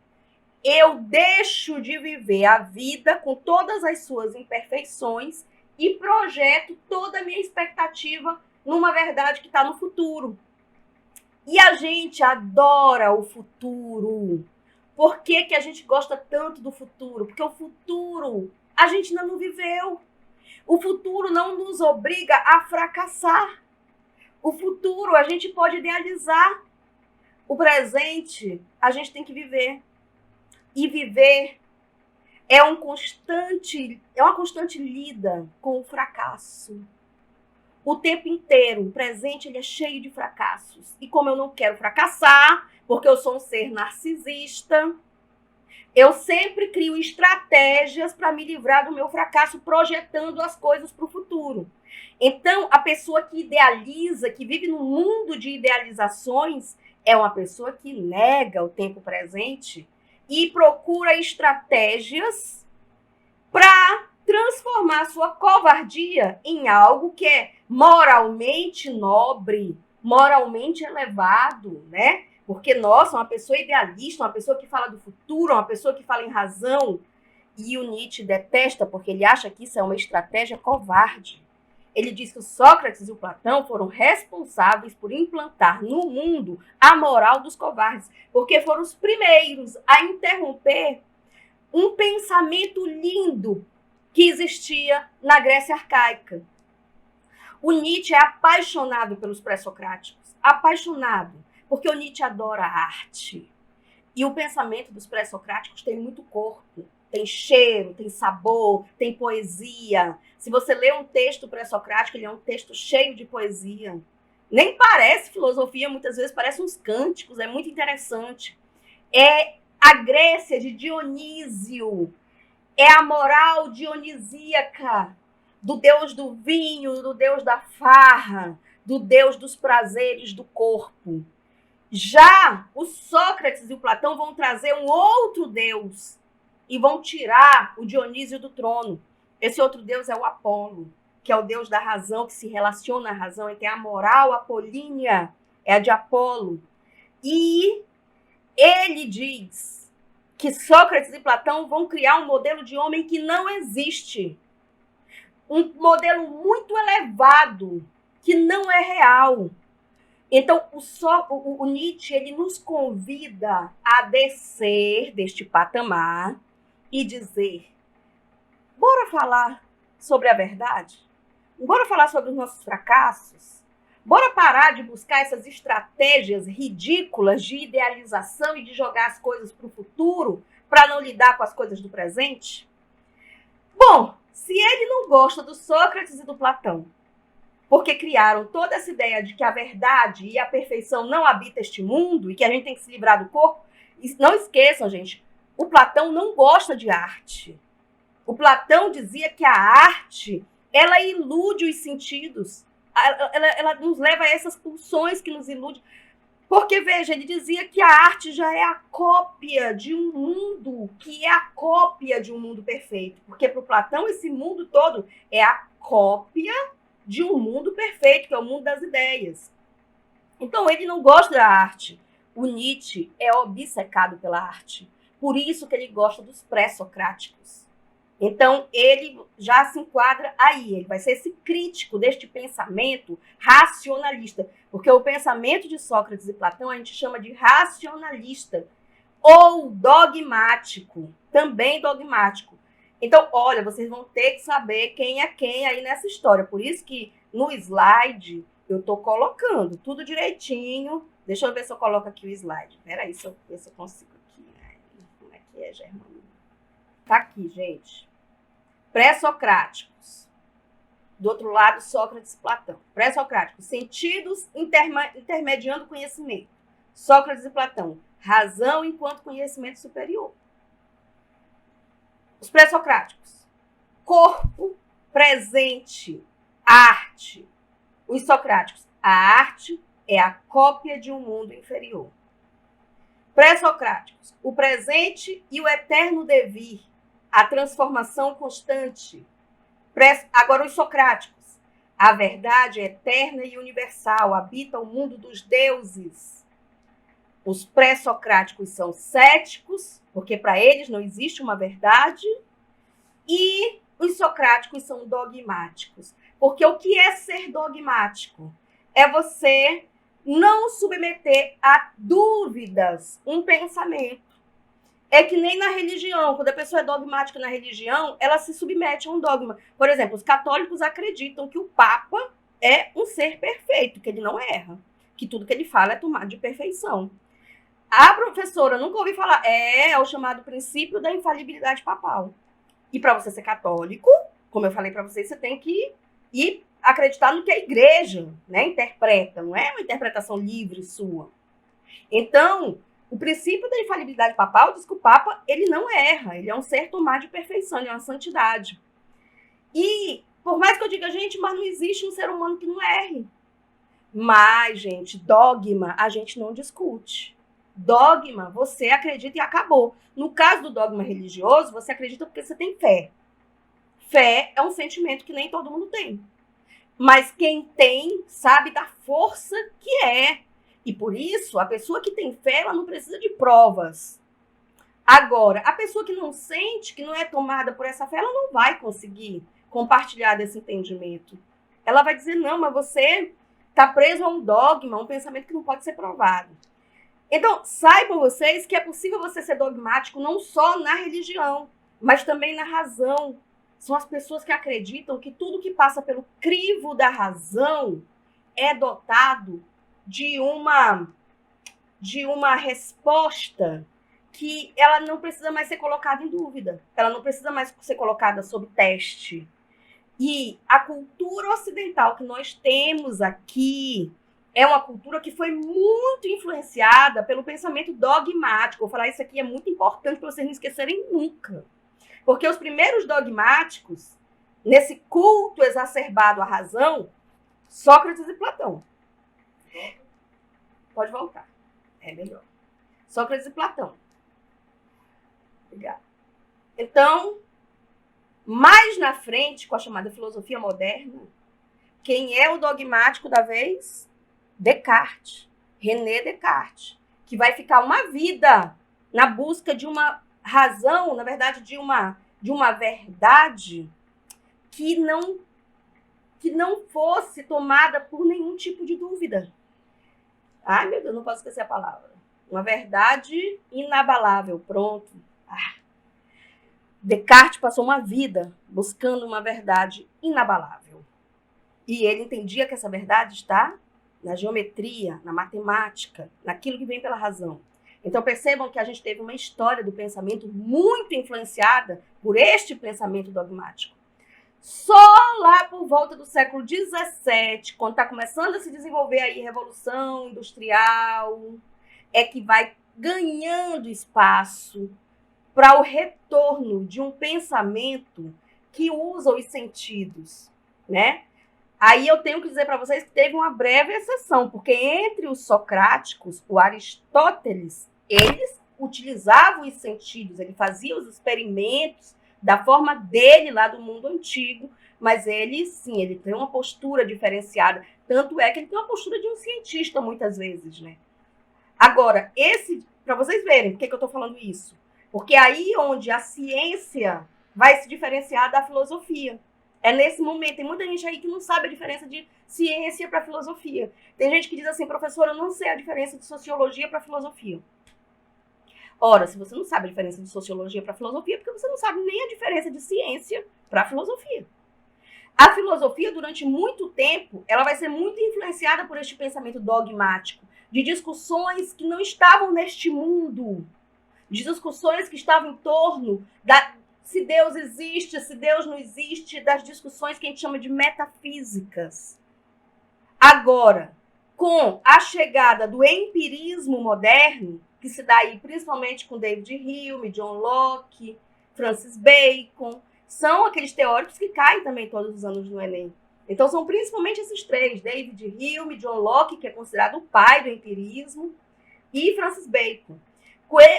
Speaker 1: Eu deixo de viver a vida com todas as suas imperfeições e projeto toda a minha expectativa numa verdade que está no futuro. E a gente adora o futuro. Por que a gente gosta tanto do futuro? Porque o futuro a gente ainda não viveu. O futuro não nos obriga a fracassar. O futuro a gente pode idealizar. O presente a gente tem que viver. E viver é uma constante lida com o fracasso. O tempo inteiro, o presente ele é cheio de fracassos. E como eu não quero fracassar, porque eu sou um ser narcisista, eu sempre crio estratégias para me livrar do meu fracasso, projetando as coisas para o futuro. Então, a pessoa que idealiza, que vive num mundo de idealizações, é uma pessoa que nega o tempo presente e procura estratégias para transformar sua covardia em algo que é moralmente nobre, moralmente elevado, né? Porque, nossa, uma pessoa idealista, uma pessoa que fala do futuro, uma pessoa que fala em razão, e o Nietzsche detesta porque ele acha que isso é uma estratégia covarde. Ele diz que o Sócrates e o Platão foram responsáveis por implantar no mundo a moral dos covardes, porque foram os primeiros a interromper um pensamento lindo que existia na Grécia arcaica. O Nietzsche é apaixonado pelos pré-socráticos, apaixonado, porque o Nietzsche adora a arte. E o pensamento dos pré-socráticos tem muito corpo, tem cheiro, tem sabor, tem poesia. Se você lê um texto pré-socrático, ele é um texto cheio de poesia. Nem parece filosofia, muitas vezes parece uns cânticos, é muito interessante. É a Grécia de Dionísio, é a moral dionisíaca do deus do vinho, do deus da farra, do deus dos prazeres do corpo. Já o Sócrates e o Platão vão trazer um outro deus e vão tirar o Dionísio do trono. Esse outro deus é o Apolo, que é o deus da razão, que se relaciona à razão, e tem a moral apolínea, é a de Apolo. E ele diz que Sócrates e Platão vão criar um modelo de homem que não existe. Um modelo muito elevado, que não é real. Então, o Nietzsche ele nos convida a descer deste patamar e dizer, bora falar sobre a verdade? Bora falar sobre os nossos fracassos? Bora parar de buscar essas estratégias ridículas de idealização e de jogar as coisas para o futuro para não lidar com as coisas do presente? Bom, se ele não gosta do Sócrates e do Platão, porque criaram toda essa ideia de que a verdade e a perfeição não habitam este mundo e que a gente tem que se livrar do corpo, não esqueçam, gente, o Platão não gosta de arte. O Platão dizia que a arte, ela ilude os sentidos, ela nos leva a essas pulsões que nos iludem. Porque, veja, ele dizia que a arte já é a cópia de um mundo que é a cópia de um mundo perfeito. Porque para o Platão esse mundo todo é a cópia de um mundo perfeito, que é o mundo das ideias. Então ele não gosta da arte. O Nietzsche é obcecado pela arte. Por isso que ele gosta dos pré-socráticos. Então, ele já se enquadra aí, ele vai ser esse crítico deste pensamento racionalista, porque o pensamento de Sócrates e Platão a gente chama de racionalista, ou dogmático, também dogmático. Então, olha, vocês vão ter que saber quem é quem aí nessa história, por isso que no slide eu estou colocando tudo direitinho. Deixa eu ver se eu coloco aqui o slide, peraí, se eu consigo aqui. Como é que é, Germano? Tá aqui, gente. Pré-socráticos. Do outro lado, Sócrates e Platão. Pré-socráticos, sentidos intermediando conhecimento. Sócrates e Platão, razão enquanto conhecimento superior. Os pré-socráticos, corpo, presente, arte. Os socráticos, a arte é a cópia de um mundo inferior. Pré-socráticos, o presente e o eterno devir. A transformação constante. Agora, os socráticos. A verdade é eterna e universal, habita o mundo dos deuses. Os pré-socráticos são céticos, porque para eles não existe uma verdade. E os socráticos são dogmáticos. Porque o que é ser dogmático? É você não submeter a dúvidas um pensamento. É que nem na religião, quando a pessoa é dogmática na religião, ela se submete a um dogma. Por exemplo, os católicos acreditam que o Papa é um ser perfeito, que ele não erra, que tudo que ele fala é tomado de perfeição. A professora nunca ouviu falar, é o chamado princípio da infalibilidade papal. E para você ser católico, como eu falei para vocês, você tem que ir acreditar no que a igreja, né, interpreta, não é uma interpretação livre sua. Então, o princípio da infalibilidade papal diz que o Papa ele não erra, ele é um ser tomado de perfeição, ele é uma santidade. E, por mais que eu diga, gente, mas não existe um ser humano que não erre. Mas, gente, dogma a gente não discute. Dogma, você acredita e acabou. No caso do dogma religioso, você acredita porque você tem fé. Fé é um sentimento que nem todo mundo tem. Mas quem tem sabe da força que é. E por isso, a pessoa que tem fé, ela não precisa de provas. Agora, a pessoa que não sente, que não é tomada por essa fé, ela não vai conseguir compartilhar desse entendimento. Ela vai dizer, não, mas você está preso a um dogma, a um pensamento que não pode ser provado. Então, saibam vocês que é possível você ser dogmático não só na religião, mas também na razão. São as pessoas que acreditam que tudo que passa pelo crivo da razão é dotado de uma resposta que ela não precisa mais ser colocada em dúvida. Ela não precisa mais ser colocada sob teste. E a cultura ocidental que nós temos aqui é uma cultura que foi muito influenciada pelo pensamento dogmático. Vou falar isso aqui, é muito importante para vocês não esquecerem nunca. Porque os primeiros dogmáticos, nesse culto exacerbado à razão, Sócrates e Platão. Pode voltar. É melhor. Sócrates e Platão. Obrigada. Então, mais na frente, com a chamada filosofia moderna, quem é o dogmático da vez? Descartes. René Descartes. Que vai ficar uma vida na busca de uma razão, na verdade, de uma verdade que não fosse tomada por nenhum tipo de dúvida. Ai, meu Deus, não posso esquecer a palavra. Uma verdade inabalável, pronto. Descartes passou uma vida buscando uma verdade inabalável. E ele entendia que essa verdade está na geometria, na matemática, naquilo que vem pela razão. Então percebam que a gente teve uma história do pensamento muito influenciada por este pensamento dogmático. Só lá por volta do século XVII, quando está começando a se desenvolver aí a Revolução Industrial, é que vai ganhando espaço para o retorno de um pensamento que usa os sentidos, né? Aí eu tenho que dizer para vocês que teve uma breve exceção, porque entre os socráticos, o Aristóteles, eles utilizavam os sentidos, ele fazia os experimentos da forma dele lá do mundo antigo, mas ele, sim, ele tem uma postura diferenciada, tanto é que ele tem uma postura de um cientista muitas vezes, né? Agora, para vocês verem por que eu estou falando isso, porque aí onde a ciência vai se diferenciar da filosofia. É nesse momento. Tem muita gente aí que não sabe a diferença de ciência para filosofia. Tem gente que diz assim, professor, eu não sei a diferença de sociologia para filosofia. Ora, se você não sabe a diferença de sociologia para filosofia, é porque você não sabe nem a diferença de ciência para filosofia. A filosofia, durante muito tempo, ela vai ser muito influenciada por este pensamento dogmático, de discussões que não estavam neste mundo, de discussões que estavam em torno se Deus existe, se Deus não existe, das discussões que a gente chama de metafísicas. Agora, com a chegada do empirismo moderno, que se dá aí principalmente com David Hume, John Locke, Francis Bacon, são aqueles teóricos que caem também todos os anos no Enem. Então são principalmente esses três, David Hume, John Locke, que é considerado o pai do empirismo, e Francis Bacon.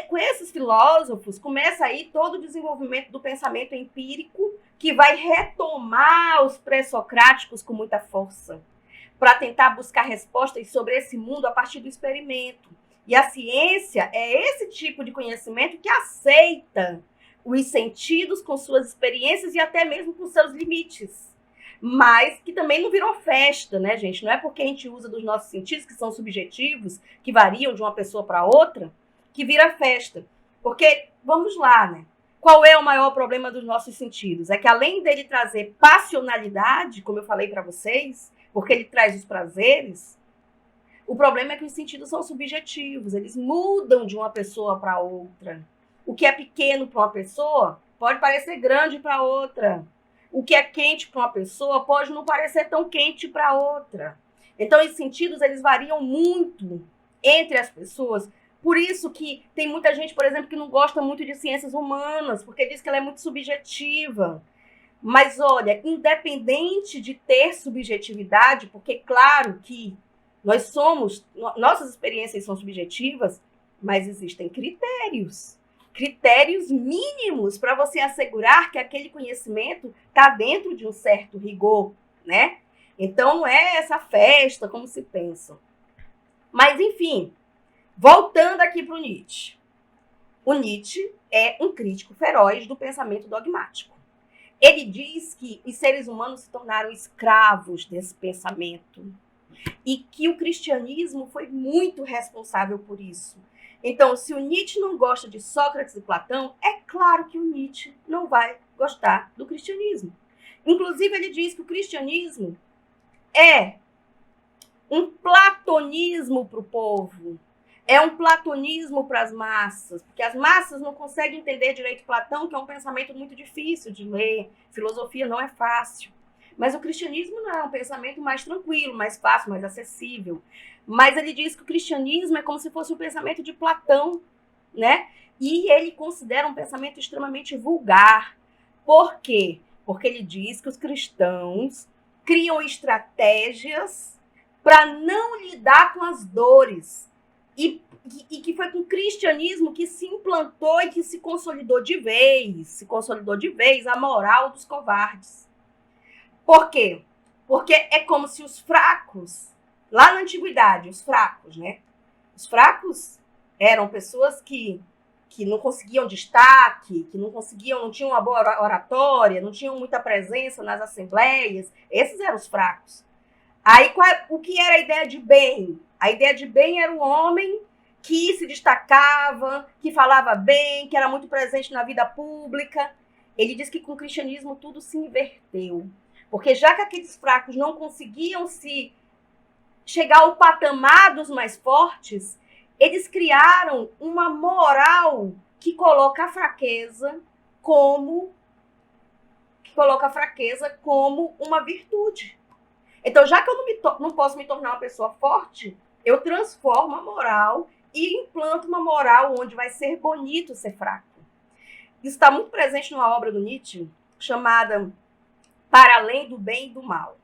Speaker 1: Com esses filósofos, começa aí todo o desenvolvimento do pensamento empírico, que vai retomar os pré-socráticos com muita força, para tentar buscar respostas sobre esse mundo a partir do experimento. E a ciência é esse tipo de conhecimento que aceita os sentidos com suas experiências e até mesmo com seus limites. Mas que também não virou festa, né, gente? Não é porque a gente usa dos nossos sentidos, que são subjetivos, que variam de uma pessoa para outra, que vira festa. Porque, vamos lá, né? Qual é o maior problema dos nossos sentidos? É que além dele trazer passionalidade, como eu falei para vocês, porque ele traz os prazeres, o problema é que os sentidos são subjetivos, eles mudam de uma pessoa para outra. O que é pequeno para uma pessoa pode parecer grande para outra. O que é quente para uma pessoa pode não parecer tão quente para outra. Então, os sentidos, eles variam muito entre as pessoas. Por isso que tem muita gente, por exemplo, que não gosta muito de ciências humanas, porque diz que ela é muito subjetiva. Mas, olha, independente de ter subjetividade, porque, claro, que nossas experiências são subjetivas, mas existem critérios mínimos para você assegurar que aquele conhecimento está dentro de um certo rigor, né? Então, não é essa festa como se pensa. Mas, enfim, voltando aqui para o Nietzsche. O Nietzsche é um crítico feroz do pensamento dogmático. Ele diz que os seres humanos se tornaram escravos desse pensamento e que o cristianismo foi muito responsável por isso. Então, se o Nietzsche não gosta de Sócrates e Platão, é claro que o Nietzsche não vai gostar do cristianismo. Inclusive, ele diz que o cristianismo é um platonismo para o povo, é um platonismo para as massas, porque as massas não conseguem entender direito Platão, que é um pensamento muito difícil de ler, filosofia não é fácil. Mas o cristianismo não é um pensamento mais tranquilo, mais fácil, mais acessível. Mas ele diz que o cristianismo é como se fosse o pensamento de Platão, né? E ele considera um pensamento extremamente vulgar. Por quê? Porque ele diz que os cristãos criam estratégias para não lidar com as dores. E que foi com o cristianismo que se implantou e que se consolidou de vez a moral dos covardes. Por quê? Porque é como se os fracos, lá na antiguidade, os fracos, né? Os fracos eram pessoas que não conseguiam destaque, que não tinham uma boa oratória, não tinham muita presença nas assembleias. Esses eram os fracos. Aí, o que era a ideia de bem? A ideia de bem era o homem que se destacava, que falava bem, que era muito presente na vida pública. Ele diz que com o cristianismo tudo se inverteu. Porque já que aqueles fracos não conseguiam se chegar ao patamar dos mais fortes, eles criaram uma moral que coloca a fraqueza como uma virtude. Então, já que eu não posso me tornar uma pessoa forte, eu transformo a moral e implanto uma moral onde vai ser bonito ser fraco. Isso está muito presente numa obra do Nietzsche chamada Para Além do Bem e do Mal.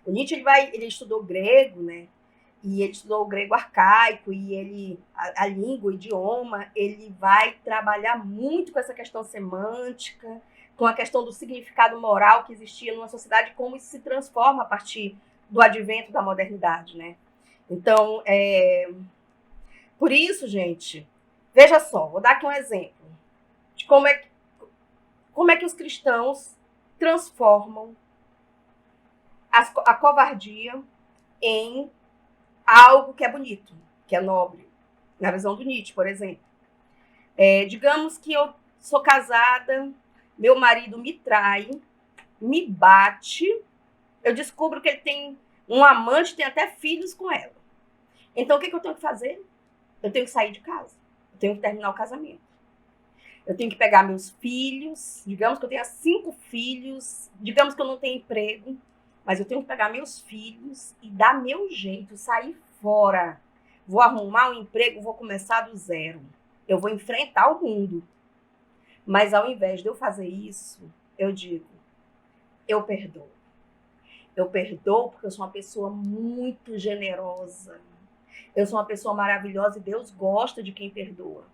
Speaker 1: O Nietzsche ele estudou grego, né? E ele estudou o grego arcaico e a língua, o idioma, ele vai trabalhar muito com essa questão semântica, com a questão do significado moral que existia numa sociedade, como isso se transforma a partir do advento da modernidade, né? Então, por isso, gente, veja só, vou dar aqui um exemplo de como é que os cristãos transformam a covardia em algo que é bonito, que é nobre, na visão do Nietzsche, por exemplo. Digamos que eu sou casada, meu marido me trai, me bate, eu descubro que ele tem um amante, tem até filhos com ela. Então, o que eu tenho que fazer? Eu tenho que sair de casa, eu tenho que terminar o casamento. Eu tenho que pegar meus filhos, digamos que eu tenha 5 filhos, digamos que eu não tenho emprego, mas eu tenho que pegar meus filhos e dar meu jeito, sair fora. Vou arrumar um emprego, vou começar do zero. Eu vou enfrentar o mundo. Mas ao invés de eu fazer isso, eu digo, eu perdoo. Eu perdoo porque eu sou uma pessoa muito generosa. Eu sou uma pessoa maravilhosa e Deus gosta de quem perdoa.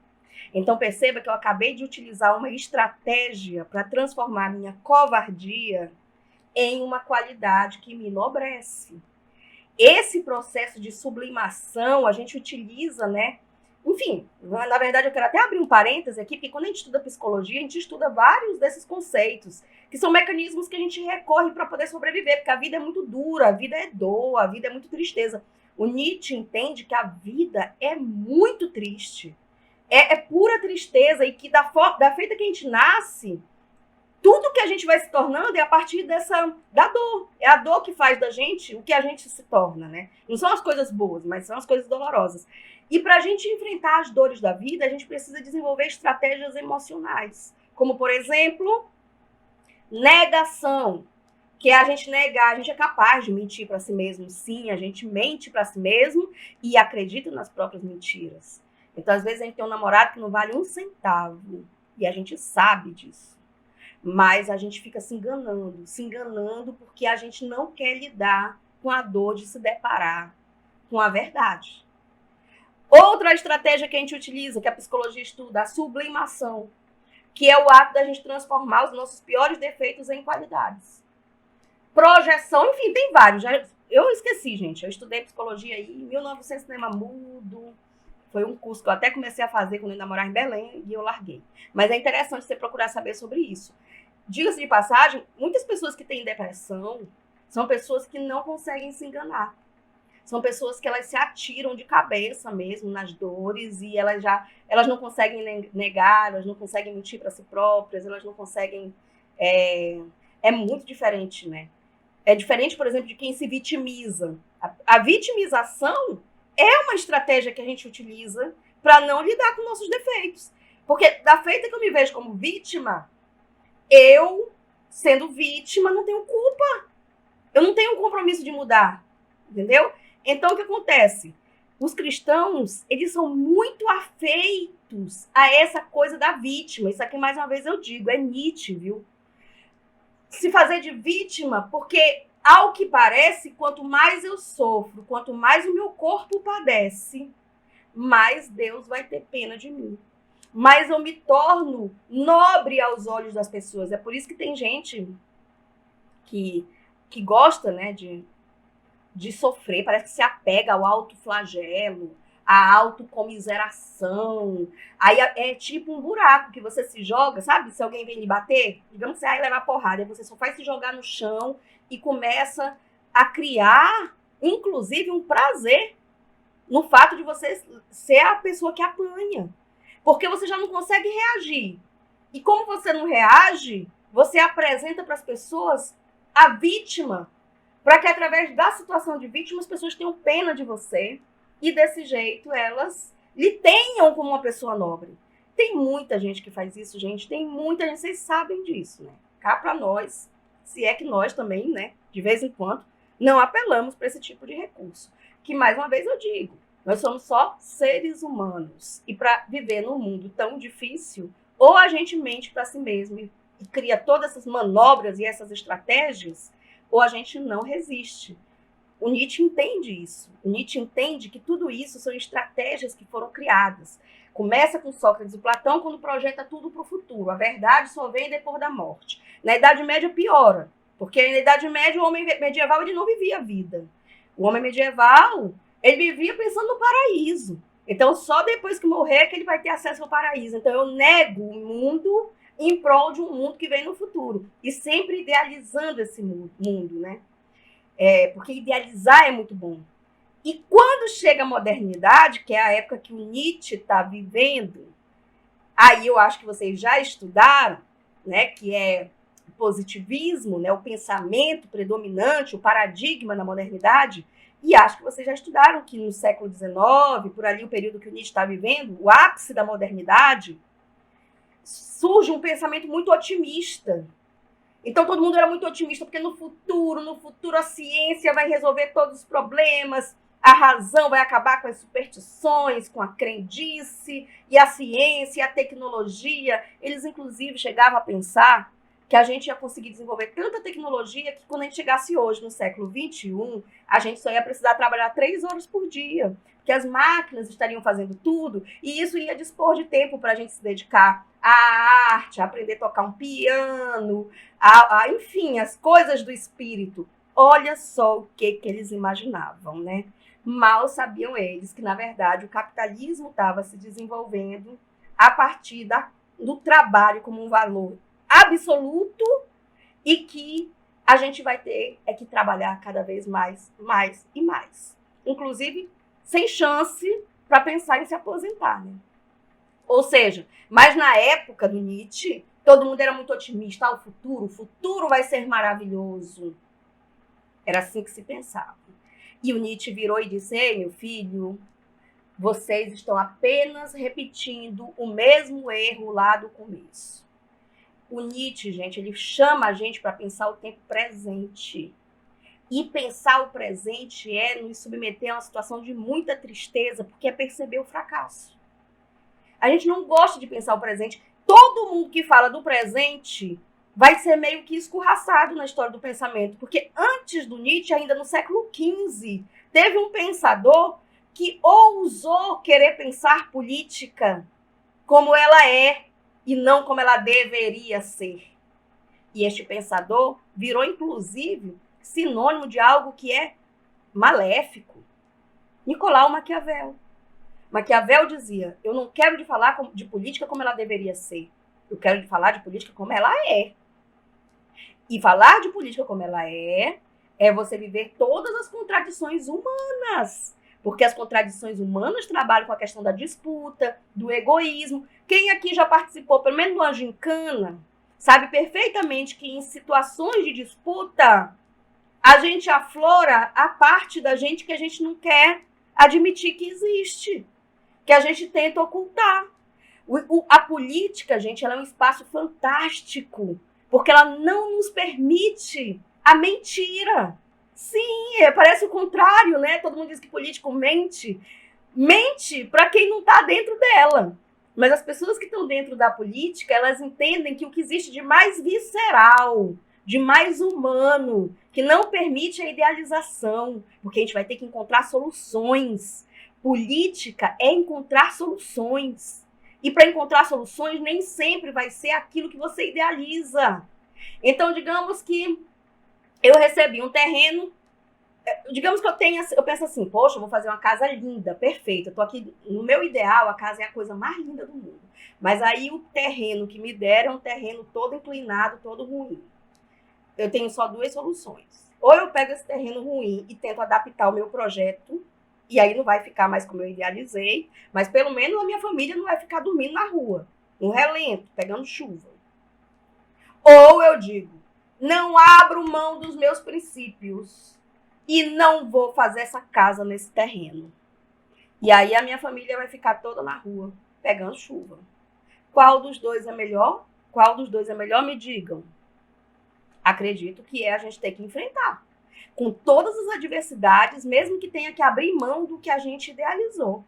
Speaker 1: Então perceba que eu acabei de utilizar uma estratégia para transformar minha covardia em uma qualidade que me enobrece. Esse processo de sublimação a gente utiliza, né? Enfim, na verdade eu quero até abrir um parêntese aqui, porque quando a gente estuda psicologia, a gente estuda vários desses conceitos, que são mecanismos que a gente recorre para poder sobreviver, porque a vida é muito dura, a vida é dor, a vida é muito tristeza. O Nietzsche entende que a vida é muito triste, é pura tristeza, e que da feita que a gente nasce, tudo que a gente vai se tornando é a partir da dor. É a dor que faz da gente o que a gente se torna, né? Não são as coisas boas, mas são as coisas dolorosas. E para a gente enfrentar as dores da vida, a gente precisa desenvolver estratégias emocionais. Como, por exemplo, negação. Que é a gente negar, a gente é capaz de mentir para si mesmo. Sim, a gente mente para si mesmo e acredita nas próprias mentiras. Então, às vezes, a gente tem um namorado que não vale 1 centavo. E a gente sabe disso. Mas a gente fica se enganando porque a gente não quer lidar com a dor de se deparar com a verdade. Outra estratégia que a gente utiliza, que a psicologia estuda, a sublimação, que é o ato da gente transformar os nossos piores defeitos em qualidades. Projeção, enfim, tem vários. Eu esqueci, gente. Eu estudei psicologia aí em 1900, cinema mudo. Foi um curso que eu até comecei a fazer quando eu ainda morava em Belém e eu larguei. Mas é interessante você procurar saber sobre isso. Diga-se de passagem, muitas pessoas que têm depressão são pessoas que não conseguem se enganar. São pessoas que elas se atiram de cabeça mesmo nas dores e elas não conseguem negar, elas não conseguem mentir para si próprias, elas não conseguem... É muito diferente, né? É diferente, por exemplo, de quem se vitimiza. A vitimização é uma estratégia que a gente utiliza para não lidar com nossos defeitos. Porque da feita que eu me vejo como vítima, eu, sendo vítima, não tenho culpa. Eu não tenho um compromisso de mudar. Entendeu? Então, o que acontece? Os cristãos, eles são muito afeitos a essa coisa da vítima. Isso aqui, mais uma vez, eu digo, é Nietzsche, viu? Se fazer de vítima, porque, ao que parece, quanto mais eu sofro, quanto mais o meu corpo padece, mais Deus vai ter pena de mim. Mas eu me torno nobre aos olhos das pessoas. É por isso que tem gente que gosta, né, de sofrer, parece que se apega ao autoflagelo, à autocomiseração. Aí é tipo um buraco que você se joga, sabe? Se alguém vem lhe bater, digamos que você vai levar porrada, aí você só faz se jogar no chão e começa a criar, inclusive, um prazer no fato de você ser a pessoa que apanha. Porque você já não consegue reagir. E como você não reage, você apresenta para as pessoas a vítima, para que através da situação de vítima as pessoas tenham pena de você e desse jeito elas lhe tenham como uma pessoa nobre. Tem muita gente que faz isso, gente, tem muita gente, vocês sabem disso, né? Cá para nós, se é que nós também, né, de vez em quando, não apelamos para esse tipo de recurso. Que, mais uma vez, eu digo, nós somos só seres humanos. E para viver num mundo tão difícil, ou a gente mente para si mesmo e cria todas essas manobras e essas estratégias, ou a gente não resiste. O Nietzsche entende isso. O Nietzsche entende que tudo isso são estratégias que foram criadas. Começa com Sócrates e Platão, quando projeta tudo para o futuro. A verdade só vem depois da morte. Na Idade Média piora, porque na Idade Média o homem medieval ele não vivia a vida. O homem medieval ele vivia pensando no paraíso. Então só depois que morrer que ele vai ter acesso ao paraíso. Então eu nego o mundo em prol de um mundo que vem no futuro. E sempre idealizando esse mundo, né? Porque idealizar é muito bom. E quando chega a modernidade, que é a época que o Nietzsche está vivendo, aí eu acho que vocês já estudaram, né, que é o positivismo, né, o pensamento predominante, o paradigma na modernidade, e acho que vocês já estudaram que no século XIX, por ali o período que o Nietzsche está vivendo, o ápice da modernidade, surge um pensamento muito otimista. Então todo mundo era muito otimista, porque no futuro a ciência vai resolver todos os problemas, a razão vai acabar com as superstições, com a crendice, e a ciência, a tecnologia, eles inclusive chegavam a pensar que a gente ia conseguir desenvolver tanta tecnologia que quando a gente chegasse hoje, no século XXI, a gente só ia precisar trabalhar 3 horas por dia, que as máquinas estariam fazendo tudo, e isso ia dispor de tempo para a gente se dedicar à arte, a aprender a tocar um piano, enfim, as coisas do espírito. Olha só o que eles imaginavam, né? Mal sabiam eles que, na verdade, o capitalismo estava se desenvolvendo a partir do trabalho como um valor absoluto e que a gente vai ter que trabalhar cada vez mais e mais. Inclusive, sem chance para pensar em se aposentar, né? Ou seja, mas na época do Nietzsche, todo mundo era muito otimista. O futuro vai ser maravilhoso. Era assim que se pensava. E o Nietzsche virou e disse: ei, meu filho, vocês estão apenas repetindo o mesmo erro lá do começo. O Nietzsche, gente, ele chama a gente para pensar o tempo presente. E pensar o presente é nos submeter a uma situação de muita tristeza, porque é perceber o fracasso. A gente não gosta de pensar o presente. Todo mundo que fala do presente vai ser meio que escorraçado na história do pensamento. Porque antes do Nietzsche, ainda no século XV, teve um pensador que ousou querer pensar política como ela é e não como ela deveria ser. E este pensador virou, inclusive, sinônimo de algo que é maléfico. Nicolau Maquiavel. Maquiavel dizia: eu não quero falar de política como ela deveria ser. Eu quero falar de política como ela é. E falar de política como ela é você viver todas as contradições humanas. Porque as contradições humanas trabalham com a questão da disputa, do egoísmo. Quem aqui já participou, pelo menos numa gincana, sabe perfeitamente que em situações de disputa, a gente aflora a parte da gente que a gente não quer admitir que existe, que a gente tenta ocultar. A política, gente, ela é um espaço fantástico, porque ela não nos permite a mentira. Sim, parece o contrário, né? Todo mundo diz que político mente. Mente para quem não está dentro dela. Mas as pessoas que estão dentro da política, elas entendem que o que existe de mais visceral, de mais humano, que não permite a idealização, porque a gente vai ter que encontrar soluções. Política é encontrar soluções. E para encontrar soluções, nem sempre vai ser aquilo que você idealiza. Então, digamos que eu recebi um terreno, digamos que eu penso assim, poxa, eu vou fazer uma casa linda, perfeita, eu tô aqui, no meu ideal, a casa é a coisa mais linda do mundo. Mas aí o terreno que me deram é um terreno todo inclinado, todo ruim. Eu tenho só 2 soluções. Ou eu pego esse terreno ruim e tento adaptar o meu projeto, e aí não vai ficar mais como eu idealizei, mas pelo menos a minha família não vai ficar dormindo na rua, no relento, pegando chuva. Ou eu digo, não abro mão dos meus princípios e não vou fazer essa casa nesse terreno. E aí a minha família vai ficar toda na rua, pegando chuva. Qual dos dois é melhor? Qual dos dois é melhor? Me digam. Acredito que a gente ter que enfrentar. Com todas as adversidades, mesmo que tenha que abrir mão do que a gente idealizou.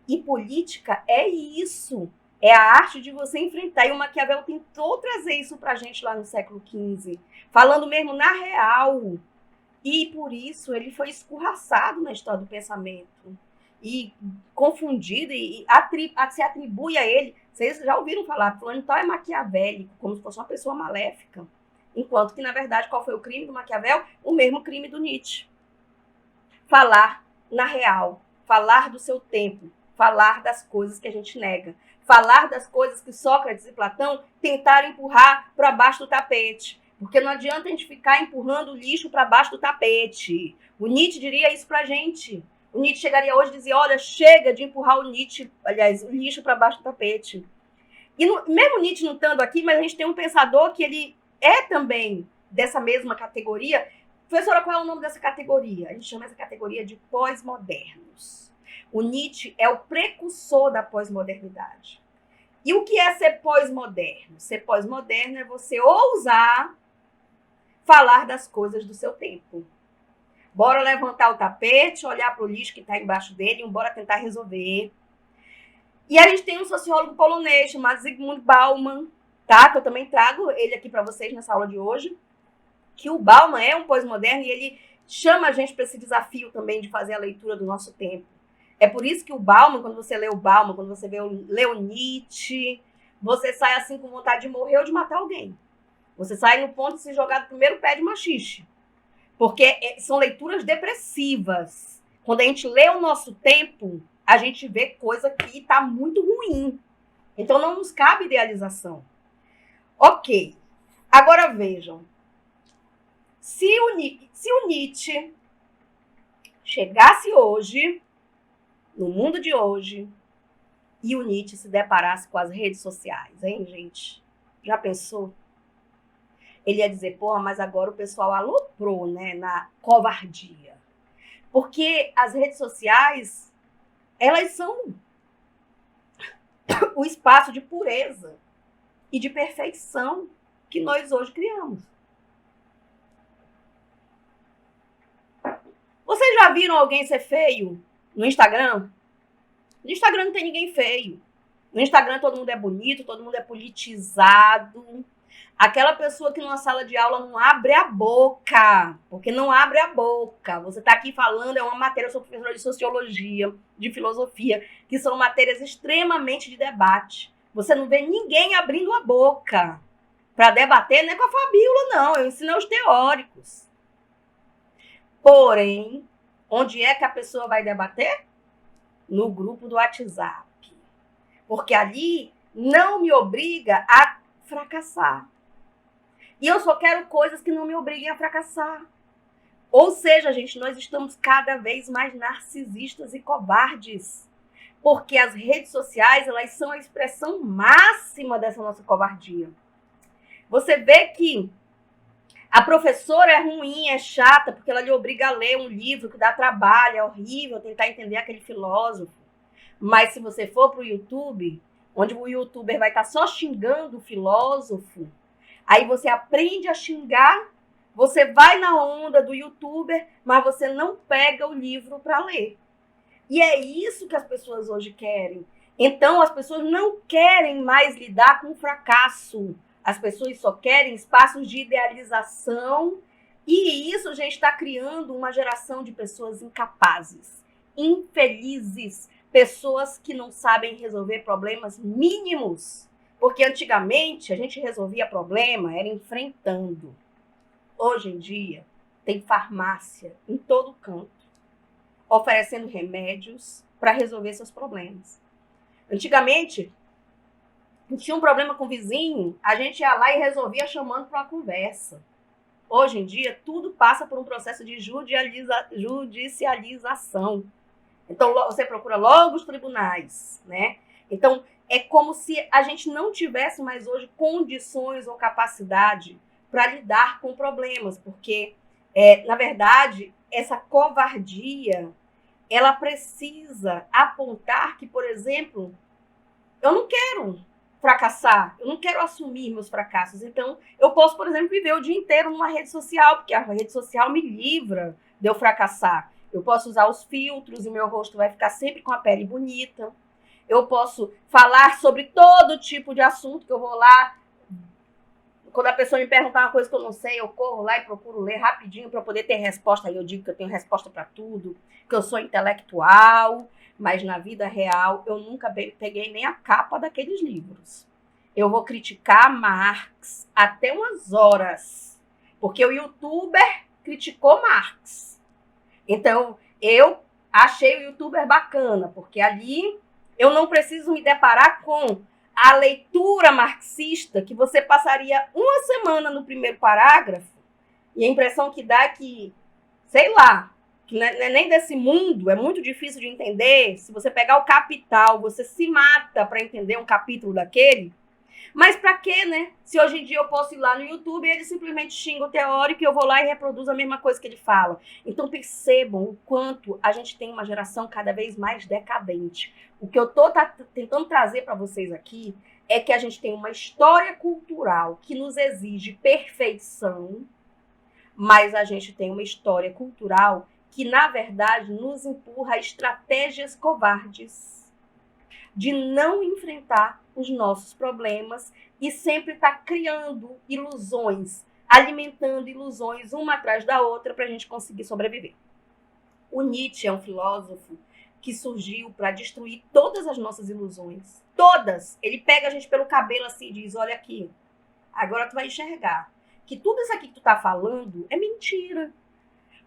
Speaker 1: E política é isso. É a arte de você enfrentar. E o Maquiavel tentou trazer isso pra gente lá no século XV. Falando mesmo na real. E por isso ele foi escorraçado na história do pensamento e confundido e se atribui a ele. Vocês já ouviram falar, fulano tal é maquiavélico, como se fosse uma pessoa maléfica. Enquanto que, na verdade, qual foi o crime do Maquiavel? O mesmo crime do Nietzsche. Falar na real, falar do seu tempo, falar das coisas que a gente nega, falar das coisas que Sócrates e Platão tentaram empurrar para baixo do tapete. Porque não adianta a gente ficar empurrando o lixo para baixo do tapete. O Nietzsche diria isso pra gente. O Nietzsche chegaria hoje e dizia, olha, chega de empurrar o lixo para baixo do tapete. E mesmo Nietzsche não estando aqui, mas a gente tem um pensador que ele é também dessa mesma categoria. Professora, qual é o nome dessa categoria? A gente chama essa categoria de pós-modernos. O Nietzsche é o precursor da pós-modernidade. E o que é ser pós-moderno? Ser pós-moderno é você ousar falar das coisas do seu tempo. Bora levantar o tapete, olhar para o lixo que está embaixo dele e bora tentar resolver. E a gente tem um sociólogo polonês chamado Zygmunt Bauman, tá? Que eu também trago ele aqui para vocês nessa aula de hoje. Que o Bauman é um pós-moderno e ele chama a gente para esse desafio também de fazer a leitura do nosso tempo. É por isso que o Bauman, quando você lê o Bauman, quando você lê o Nietzsche, você sai assim com vontade de morrer ou de matar alguém. Você sai no ponto de se jogar do primeiro pé de machixe. Porque são leituras depressivas. Quando a gente lê o nosso tempo, a gente vê coisa que está muito ruim. Então não nos cabe idealização. Ok. Agora vejam. Se o Nietzsche chegasse hoje, no mundo de hoje, e o Nietzsche se deparasse com as redes sociais, hein, gente? Já pensou? Ele ia dizer, porra, mas agora o pessoal aloprou, né, na covardia. Porque as redes sociais, elas são o espaço de pureza e de perfeição que nós hoje criamos. Vocês já viram alguém ser feio no Instagram? No Instagram não tem ninguém feio. No Instagram todo mundo é bonito, todo mundo é politizado. Aquela pessoa que numa sala de aula não abre a boca, porque não abre a boca. Você está aqui falando, é uma matéria, eu sou professora de sociologia, de filosofia, que são matérias extremamente de debate. Você não vê ninguém abrindo a boca para debater, não é com a Fabíola, não. Eu ensino aos teóricos. Porém, onde é que a pessoa vai debater? No grupo do WhatsApp. Porque ali não me obriga a fracassar. E eu só quero coisas que não me obriguem a fracassar. Ou seja, gente, nós estamos cada vez mais narcisistas e covardes. Porque as redes sociais, elas são a expressão máxima dessa nossa covardia. Você vê que a professora é ruim, é chata, porque ela lhe obriga a ler um livro que dá trabalho, é horrível tentar entender aquele filósofo. Mas se você for para o YouTube, onde o youtuber vai estar só xingando o filósofo, aí você aprende a xingar, você vai na onda do youtuber, mas você não pega o livro para ler. E é isso que as pessoas hoje querem. Então, as pessoas não querem mais lidar com o fracasso. As pessoas só querem espaços de idealização. E isso, gente, está criando uma geração de pessoas incapazes, infelizes, pessoas que não sabem resolver problemas mínimos. Porque antigamente a gente resolvia problema, era enfrentando. Hoje em dia tem farmácia em todo canto, oferecendo remédios para resolver seus problemas. Antigamente, tinha um problema com o vizinho, a gente ia lá e resolvia chamando para uma conversa. Hoje em dia, tudo passa por um processo de judicialização. Então, você procura logo os tribunais, né? Então, é como se a gente não tivesse mais hoje condições ou capacidade para lidar com problemas, porque, na verdade, essa covardia, ela precisa apontar que, por exemplo, eu não quero fracassar, eu não quero assumir meus fracassos. Então, eu posso, por exemplo, viver o dia inteiro numa rede social, porque a rede social me livra de eu fracassar. Eu posso usar os filtros e meu rosto vai ficar sempre com a pele bonita. Eu posso falar sobre todo tipo de assunto que eu vou lá Quando a pessoa me perguntar uma coisa que eu não sei, eu corro lá e procuro ler rapidinho para poder ter resposta. Aí eu digo que eu tenho resposta para tudo, que eu sou intelectual, mas na vida real eu nunca peguei nem a capa daqueles livros. Eu vou criticar Marx até umas horas, porque o youtuber criticou Marx. Então, eu achei o youtuber bacana, porque ali eu não preciso me deparar com a leitura marxista, que você passaria uma semana no primeiro parágrafo, e a impressão que dá é que, sei lá, que não é nem desse mundo, é muito difícil de entender. Se você pegar o Capital, você se mata para entender um capítulo daquele. Mas para quê, né? Se hoje em dia eu posso ir lá no YouTube e ele simplesmente xinga o teórico e eu vou lá e reproduzo a mesma coisa que ele fala. Então percebam o quanto a gente tem uma geração cada vez mais decadente. O que eu estou tentando trazer para vocês aqui é que a gente tem uma história cultural que nos exige perfeição, mas a gente tem uma história cultural que, na verdade, nos empurra a estratégias covardes de não enfrentar os nossos problemas e sempre está criando ilusões, alimentando ilusões uma atrás da outra para a gente conseguir sobreviver. O Nietzsche é um filósofo que surgiu para destruir todas as nossas ilusões. Todas! Ele pega a gente pelo cabelo assim e diz, olha aqui, agora tu vai enxergar que tudo isso aqui que tu está falando é mentira.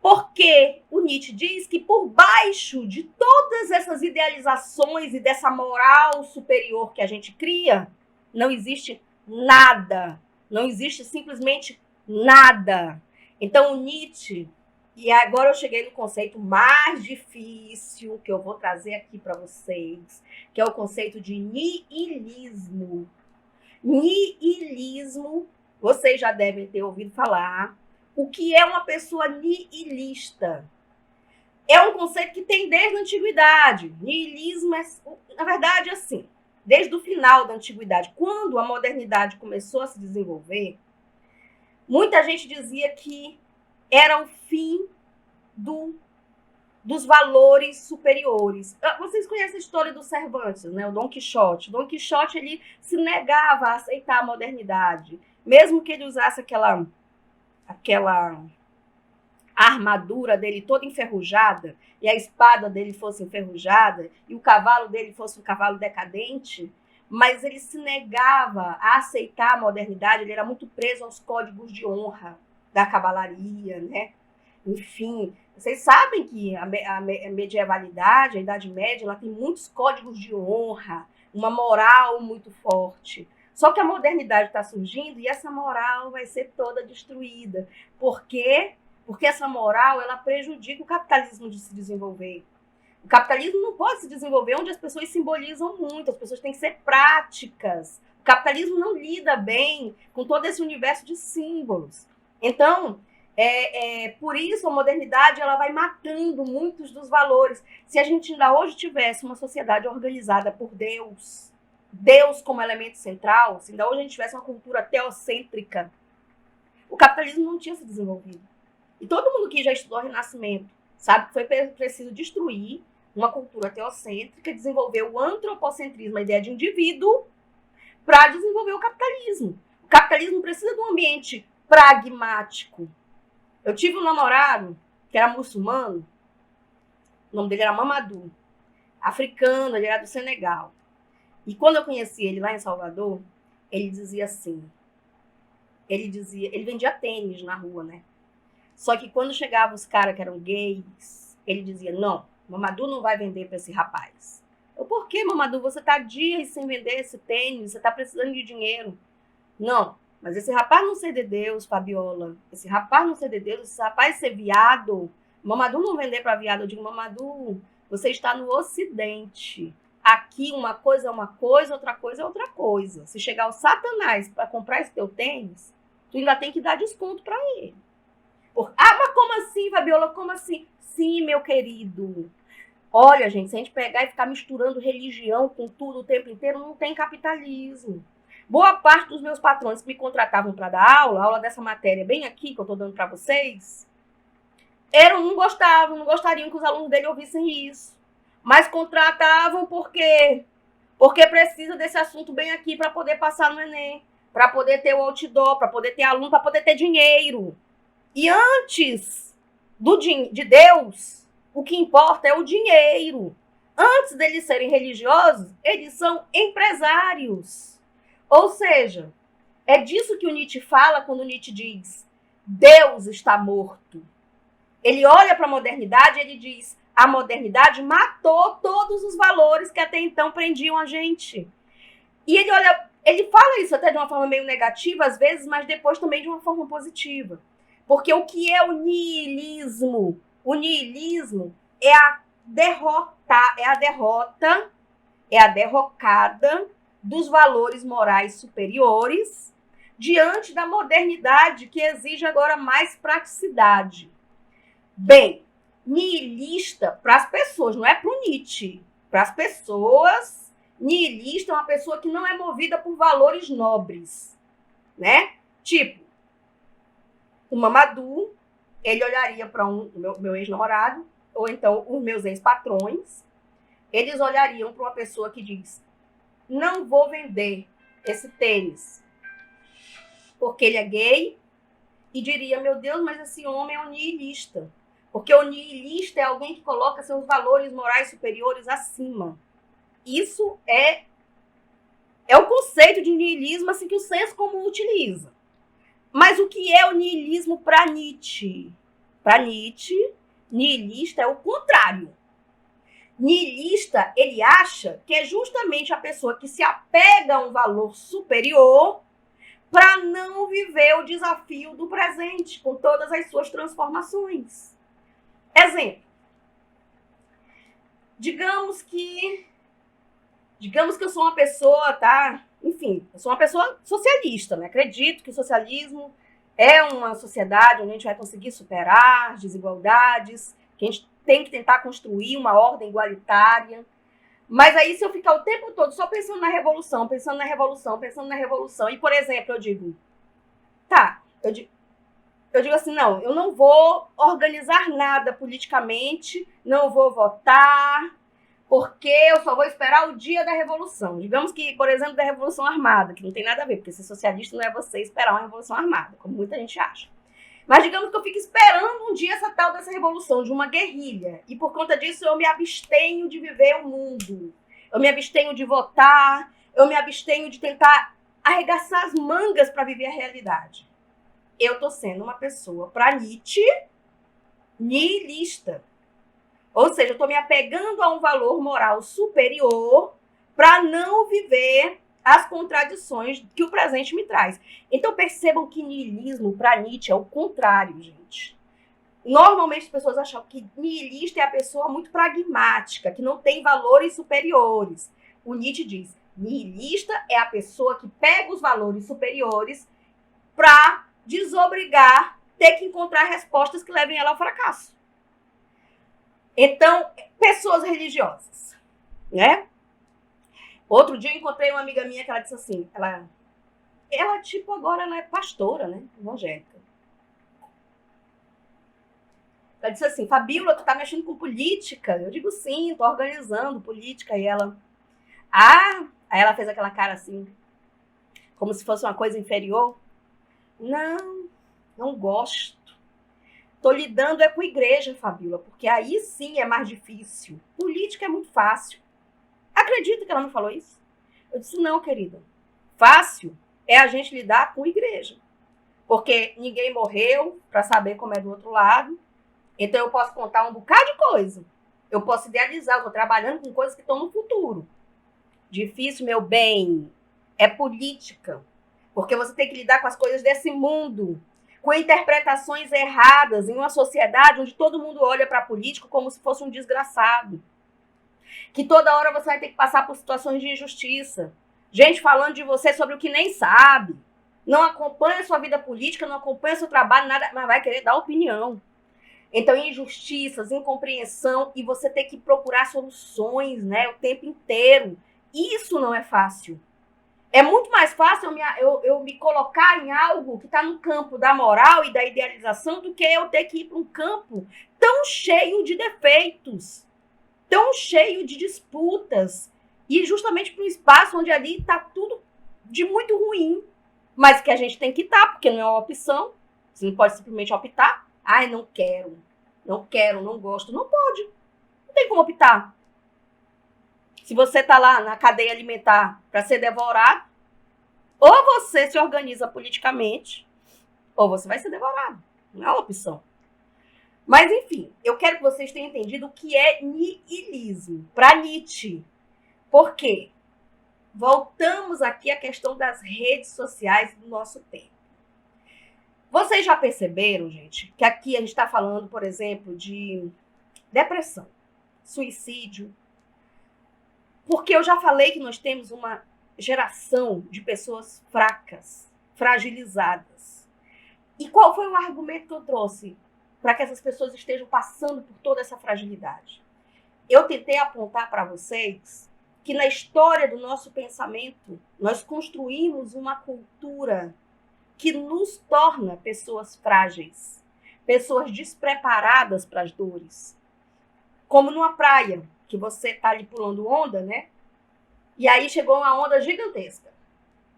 Speaker 1: Porque o Nietzsche diz que por baixo de todas essas idealizações e dessa moral superior que a gente cria, não existe nada. Não existe simplesmente nada. Então o Nietzsche, e agora eu cheguei no conceito mais difícil que eu vou trazer aqui para vocês, que é o conceito de niilismo. Niilismo, vocês já devem ter ouvido falar. O que é uma pessoa nihilista? É um conceito que tem desde a antiguidade. Nihilismo é, na verdade, assim, desde o final da antiguidade, quando a modernidade começou a se desenvolver, muita gente dizia que era o fim dos valores superiores. Vocês conhecem a história do Cervantes, né? O Dom Quixote. O Dom Quixote, ele se negava a aceitar a modernidade, mesmo que ele usasse aquela armadura dele toda enferrujada, e a espada dele fosse enferrujada, e o cavalo dele fosse um cavalo decadente, mas ele se negava a aceitar a modernidade, ele era muito preso aos códigos de honra da cavalaria, né? Enfim, vocês sabem que a medievalidade, a Idade Média, ela tem muitos códigos de honra, uma moral muito forte. Só que a modernidade está surgindo e essa moral vai ser toda destruída. Por quê? Porque essa moral ela prejudica o capitalismo de se desenvolver. O capitalismo não pode se desenvolver onde as pessoas simbolizam muito, as pessoas têm que ser práticas. O capitalismo não lida bem com todo esse universo de símbolos. Então, por isso a modernidade ela vai matando muitos dos valores. Se a gente ainda hoje tivesse uma sociedade organizada por Deus como elemento central, se ainda hoje a gente tivesse uma cultura teocêntrica, o capitalismo não tinha se desenvolvido. E todo mundo que já estudou o Renascimento sabe que foi preciso destruir uma cultura teocêntrica, desenvolver o antropocentrismo, a ideia de indivíduo, para desenvolver o capitalismo. O capitalismo precisa de um ambiente pragmático. Eu tive um namorado que era muçulmano, o nome dele era Mamadou, africano, ele era do Senegal. E quando eu conheci ele lá em Salvador, ele dizia assim, ele vendia tênis na rua, né? Só que quando chegavam os caras que eram gays, ele dizia, não, Mamadou não vai vender para esse rapaz. Eu, por que, Mamadou? Você tá dias sem vender esse tênis, você tá precisando de dinheiro. Não, mas esse rapaz não ser de Deus, Fabiola, esse rapaz não ser de Deus, esse rapaz ser viado, Mamadou não vender para viado. Eu digo, Mamadou, você está no Ocidente. Aqui uma coisa é uma coisa, outra coisa é outra coisa. Se chegar o Satanás para comprar esse teu tênis, tu ainda tem que dar desconto para ele. Mas como assim, Fabiola? Como assim? Sim, meu querido. Olha, gente, se a gente pegar e ficar misturando religião com tudo o tempo inteiro, não tem capitalismo. Boa parte dos meus patrões que me contratavam para dar aula dessa matéria bem aqui, que eu estou dando para vocês, não gostariam que os alunos dele ouvissem isso. Mas contratavam porque precisa desse assunto bem aqui para poder passar no Enem. para poder ter o outdoor, para poder ter aluno, para poder ter dinheiro. E antes de Deus, o que importa é o dinheiro. Antes deles serem religiosos, eles são empresários. Ou seja, é disso que o Nietzsche fala quando Nietzsche diz: Deus está morto. Ele olha para a modernidade e ele diz: a modernidade matou todos os valores que até então prendiam a gente. E ele fala isso até de uma forma meio negativa às vezes, mas depois também de uma forma positiva. Porque o que é o niilismo? O niilismo é a derrocada dos valores morais superiores diante da modernidade que exige agora mais praticidade. Bem, niilista para as pessoas, não é para o Nietzsche. Para as pessoas, niilista é uma pessoa que não é movida por valores nobres, né? Tipo, o Mamadou, ele olharia para meu ex-namorado, ou então os meus ex-patrões, eles olhariam para uma pessoa que diz: não vou vender esse tênis porque ele é gay, e diria: meu Deus, mas esse homem é um niilista. Porque o niilista é alguém que coloca seus valores morais superiores acima. Isso é o conceito de niilismo assim, que o senso comum utiliza. Mas o que é o niilismo para Nietzsche? Para Nietzsche, niilista é o contrário. Niilista, ele acha que é justamente a pessoa que se apega a um valor superior para não viver o desafio do presente, com todas as suas transformações. Exemplo. Digamos que eu sou uma pessoa, tá? Enfim, eu sou uma pessoa socialista, né? Acredito que o socialismo é uma sociedade onde a gente vai conseguir superar as desigualdades, que a gente tem que tentar construir uma ordem igualitária. Mas aí, se eu ficar o tempo todo só pensando na revolução, e, por exemplo, eu digo assim: não, eu não vou organizar nada politicamente, não vou votar, porque eu só vou esperar o dia da revolução. Digamos que, por exemplo, da Revolução Armada, que não tem nada a ver, porque ser socialista não é você esperar uma revolução armada, como muita gente acha. Mas digamos que eu fico esperando um dia essa tal dessa revolução, de uma guerrilha, e por conta disso eu me abstenho de viver o mundo, eu me abstenho de votar, eu me abstenho de tentar arregaçar as mangas para viver a realidade. Eu estou sendo uma pessoa, para Nietzsche, niilista. Ou seja, eu estou me apegando a um valor moral superior para não viver as contradições que o presente me traz. Então percebam que niilismo para Nietzsche é o contrário, gente. Normalmente as pessoas acham que niilista é a pessoa muito pragmática, que não tem valores superiores. O Nietzsche diz: niilista é a pessoa que pega os valores superiores para desobrigar, ter que encontrar respostas que levem ela ao fracasso. Então, pessoas religiosas, né? Outro dia eu encontrei uma amiga minha que ela disse assim, ela tipo, agora ela é pastora, né? Evangélica. Ela disse assim: Fabíola, tu tá mexendo com política? Eu digo: sim, tô organizando política. E ela: aí ela fez aquela cara assim, como se fosse uma coisa inferior. Não gosto. Tô lidando com igreja, Fabíola, porque aí sim é mais difícil. Política é muito fácil. Acredita que ela não falou isso? Eu disse: não, querida. Fácil é a gente lidar com igreja. Porque ninguém morreu para saber como é do outro lado. Então eu posso contar um bocado de coisa. Eu posso idealizar, eu tô trabalhando com coisas que estão no futuro. Difícil, meu bem, é política. Porque você tem que lidar com as coisas desse mundo, com interpretações erradas em uma sociedade onde todo mundo olha para político como se fosse um desgraçado. Que toda hora você vai ter que passar por situações de injustiça. Gente falando de você sobre o que nem sabe. Não acompanha a sua vida política, não acompanha seu trabalho, nada, mas vai querer dar opinião. Então, injustiças, incompreensão, e você ter que procurar soluções, né, o tempo inteiro. Isso não é fácil. É muito mais fácil eu me colocar em algo que está no campo da moral e da idealização do que eu ter que ir para um campo tão cheio de defeitos, tão cheio de disputas, e justamente para um espaço onde ali está tudo de muito ruim. mas que a gente tem que estar, porque não é uma opção. Você não pode simplesmente optar. Ai, não quero, não gosto. Não pode. Não tem como optar. Se você está lá na cadeia alimentar para ser devorado, ou você se organiza politicamente, ou você vai ser devorado. Não é uma opção. Mas, enfim, eu quero que vocês tenham entendido o que é niilismo para Nietzsche. Por quê? Voltamos aqui à questão das redes sociais do nosso tempo. Vocês já perceberam, gente, que aqui a gente está falando, por exemplo, de depressão, suicídio, porque eu já falei que nós temos uma geração de pessoas fracas, fragilizadas. E qual foi o argumento que eu trouxe para que essas pessoas estejam passando por toda essa fragilidade? Eu tentei apontar para vocês que na história do nosso pensamento, nós construímos uma cultura que nos torna pessoas frágeis, pessoas despreparadas para as dores. Como numa praia, que você está ali pulando onda, né? E aí chegou uma onda gigantesca.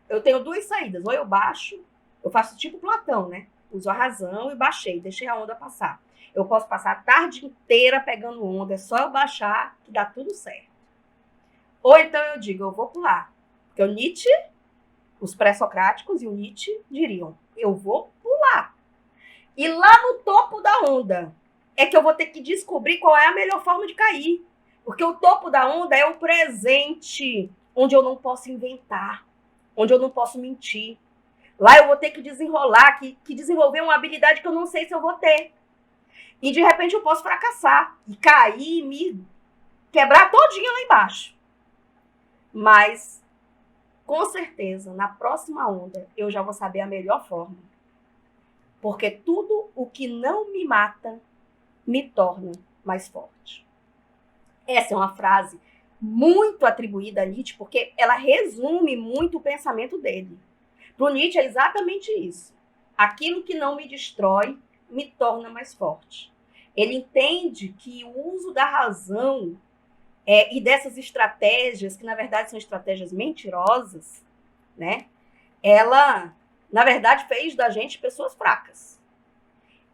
Speaker 1: Eu tenho duas saídas. Ou eu baixo, eu faço tipo Platão, né? Uso a razão e baixei, deixei a onda passar. Eu posso passar a tarde inteira pegando onda, é só eu baixar que dá tudo certo. Ou então eu digo, eu vou pular. Porque o Nietzsche, os pré-socráticos e o Nietzsche diriam, eu vou pular. E lá no topo da onda é que eu vou ter que descobrir qual é a melhor forma de cair. Porque o topo da onda é o presente, onde eu não posso inventar, onde eu não posso mentir. Lá eu vou ter que desenrolar, que desenvolver uma habilidade que eu não sei se eu vou ter. E de repente eu posso fracassar e cair, me quebrar todinha lá embaixo. Mas, com certeza, na próxima onda, eu já vou saber a melhor forma. Porque tudo o que não me mata, me torna mais forte. Essa é uma frase muito atribuída a Nietzsche, porque ela resume muito o pensamento dele. Para o Nietzsche é exatamente isso. Aquilo que não me destrói, me torna mais forte. Ele entende que o uso da razão e dessas estratégias, que na verdade são estratégias mentirosas, né? Ela, na verdade, fez da gente pessoas fracas.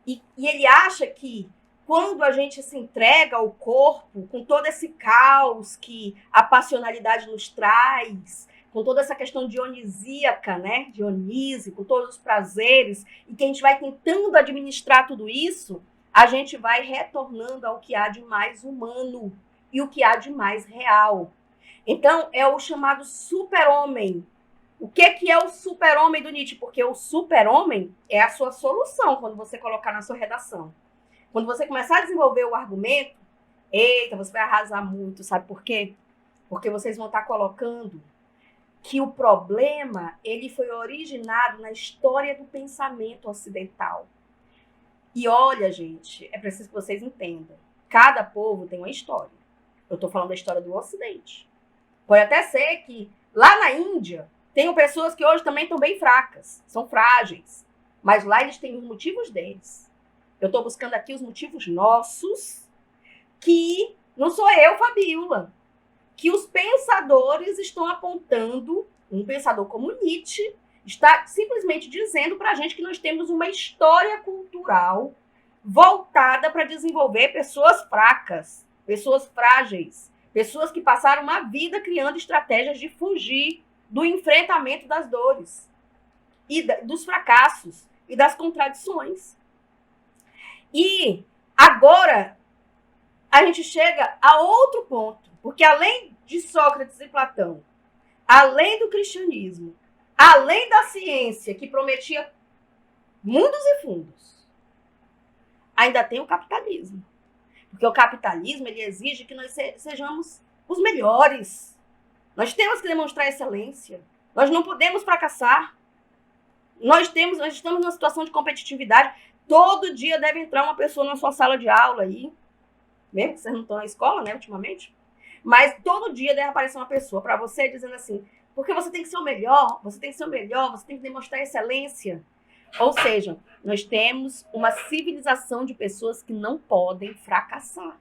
Speaker 1: E ele acha que quando a gente se entrega ao corpo, com todo esse caos que a passionalidade nos traz, com toda essa questão dionisíaca, né? Dionísio, com todos os prazeres, e que a gente vai tentando administrar tudo isso, a gente vai retornando ao que há de mais humano e o que há de mais real. Então, é o chamado super-homem. O que é o super-homem do Nietzsche? Porque o super-homem é a sua solução quando você colocar na sua redação. Quando você começar a desenvolver o argumento, eita, você vai arrasar muito, sabe por quê? Porque vocês vão estar colocando que o problema, ele foi originado na história do pensamento ocidental. E olha, gente, é preciso que vocês entendam. Cada povo tem uma história. Eu estou falando da história do Ocidente. Pode até ser que lá na Índia tenham pessoas que hoje também estão bem fracas, são frágeis. Mas lá eles têm os motivos deles. Eu estou buscando aqui os motivos nossos, que não sou eu, Fabíola, que os pensadores estão apontando, um pensador como Nietzsche, está simplesmente dizendo para a gente que nós temos uma história cultural voltada para desenvolver pessoas fracas, pessoas frágeis, pessoas que passaram uma vida criando estratégias de fugir do enfrentamento das dores, e dos fracassos e das contradições. E agora a gente chega a outro ponto, porque além de Sócrates e Platão, além do cristianismo, além da ciência que prometia mundos e fundos, ainda tem o capitalismo. Porque o capitalismo ele exige que nós sejamos os melhores. Nós temos que demonstrar excelência. Nós não podemos fracassar. Nós estamos numa situação de competitividade. Todo dia deve entrar uma pessoa na sua sala de aula aí. Mesmo que vocês não estão na escola, né, ultimamente. Mas todo dia deve aparecer uma pessoa para você dizendo assim, porque você tem que ser o melhor, você tem que ser o melhor, você tem que demonstrar excelência. Ou seja, nós temos uma civilização de pessoas que não podem fracassar.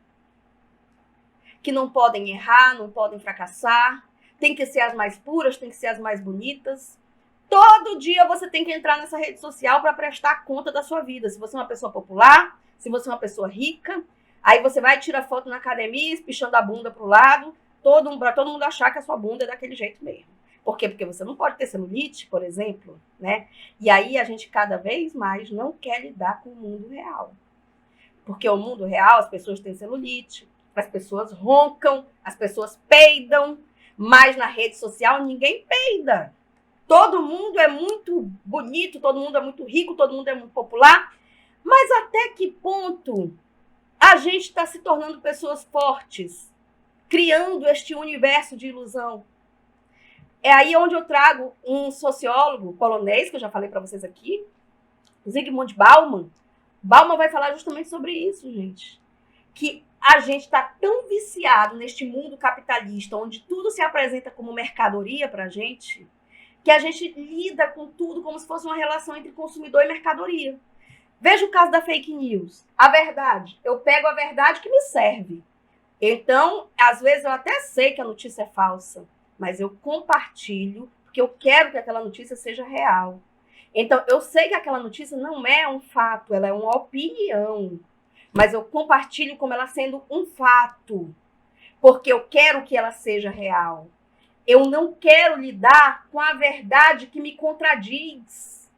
Speaker 1: Que não podem errar, não podem fracassar. Tem que ser as mais puras, tem que ser as mais bonitas. Todo dia você tem que entrar nessa rede social para prestar conta da sua vida. Se você é uma pessoa popular, se você é uma pessoa rica, aí você vai tirar foto na academia, espichando a bunda pro lado, para todo mundo achar que a sua bunda é daquele jeito mesmo. Por quê? Porque você não pode ter celulite, por exemplo, né? E aí a gente cada vez mais não quer lidar com o mundo real. Porque o mundo real, as pessoas têm celulite, as pessoas roncam, as pessoas peidam, mas na rede social ninguém peida. Todo mundo é muito bonito, todo mundo é muito rico, todo mundo é muito popular, mas até que ponto a gente está se tornando pessoas fortes, criando este universo de ilusão? É aí onde eu trago um sociólogo polonês, que eu já falei para vocês aqui, Zygmunt Bauman. Bauman vai falar justamente sobre isso, gente. Que a gente está tão viciado neste mundo capitalista, onde tudo se apresenta como mercadoria para a gente, que a gente lida com tudo como se fosse uma relação entre consumidor e mercadoria. Veja o caso da fake news. A verdade. Eu pego a verdade que me serve. Então, às vezes eu até sei que a notícia é falsa, mas eu compartilho porque eu quero que aquela notícia seja real. Então, eu sei que aquela notícia não é um fato, ela é uma opinião. Mas eu compartilho como ela sendo um fato, porque eu quero que ela seja real. Eu não quero lidar com a verdade que me contradiz.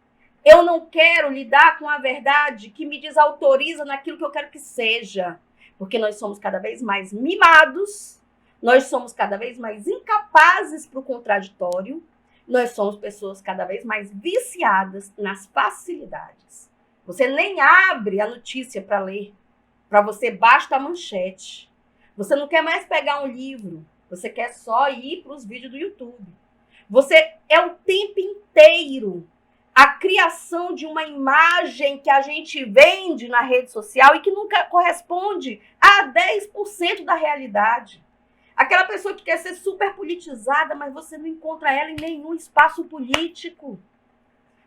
Speaker 1: Eu não quero lidar com a verdade que me desautoriza naquilo que eu quero que seja. Porque nós somos cada vez mais mimados, nós somos cada vez mais incapazes para o contraditório, nós somos pessoas cada vez mais viciadas nas facilidades. Você nem abre a notícia para ler. Para você basta a manchete. Você não quer mais pegar um livro. Você quer só ir para os vídeos do YouTube. Você é o tempo inteiro a criação de uma imagem que a gente vende na rede social e que nunca corresponde a 10% da realidade. Aquela pessoa que quer ser super politizada, mas você não encontra ela em nenhum espaço político.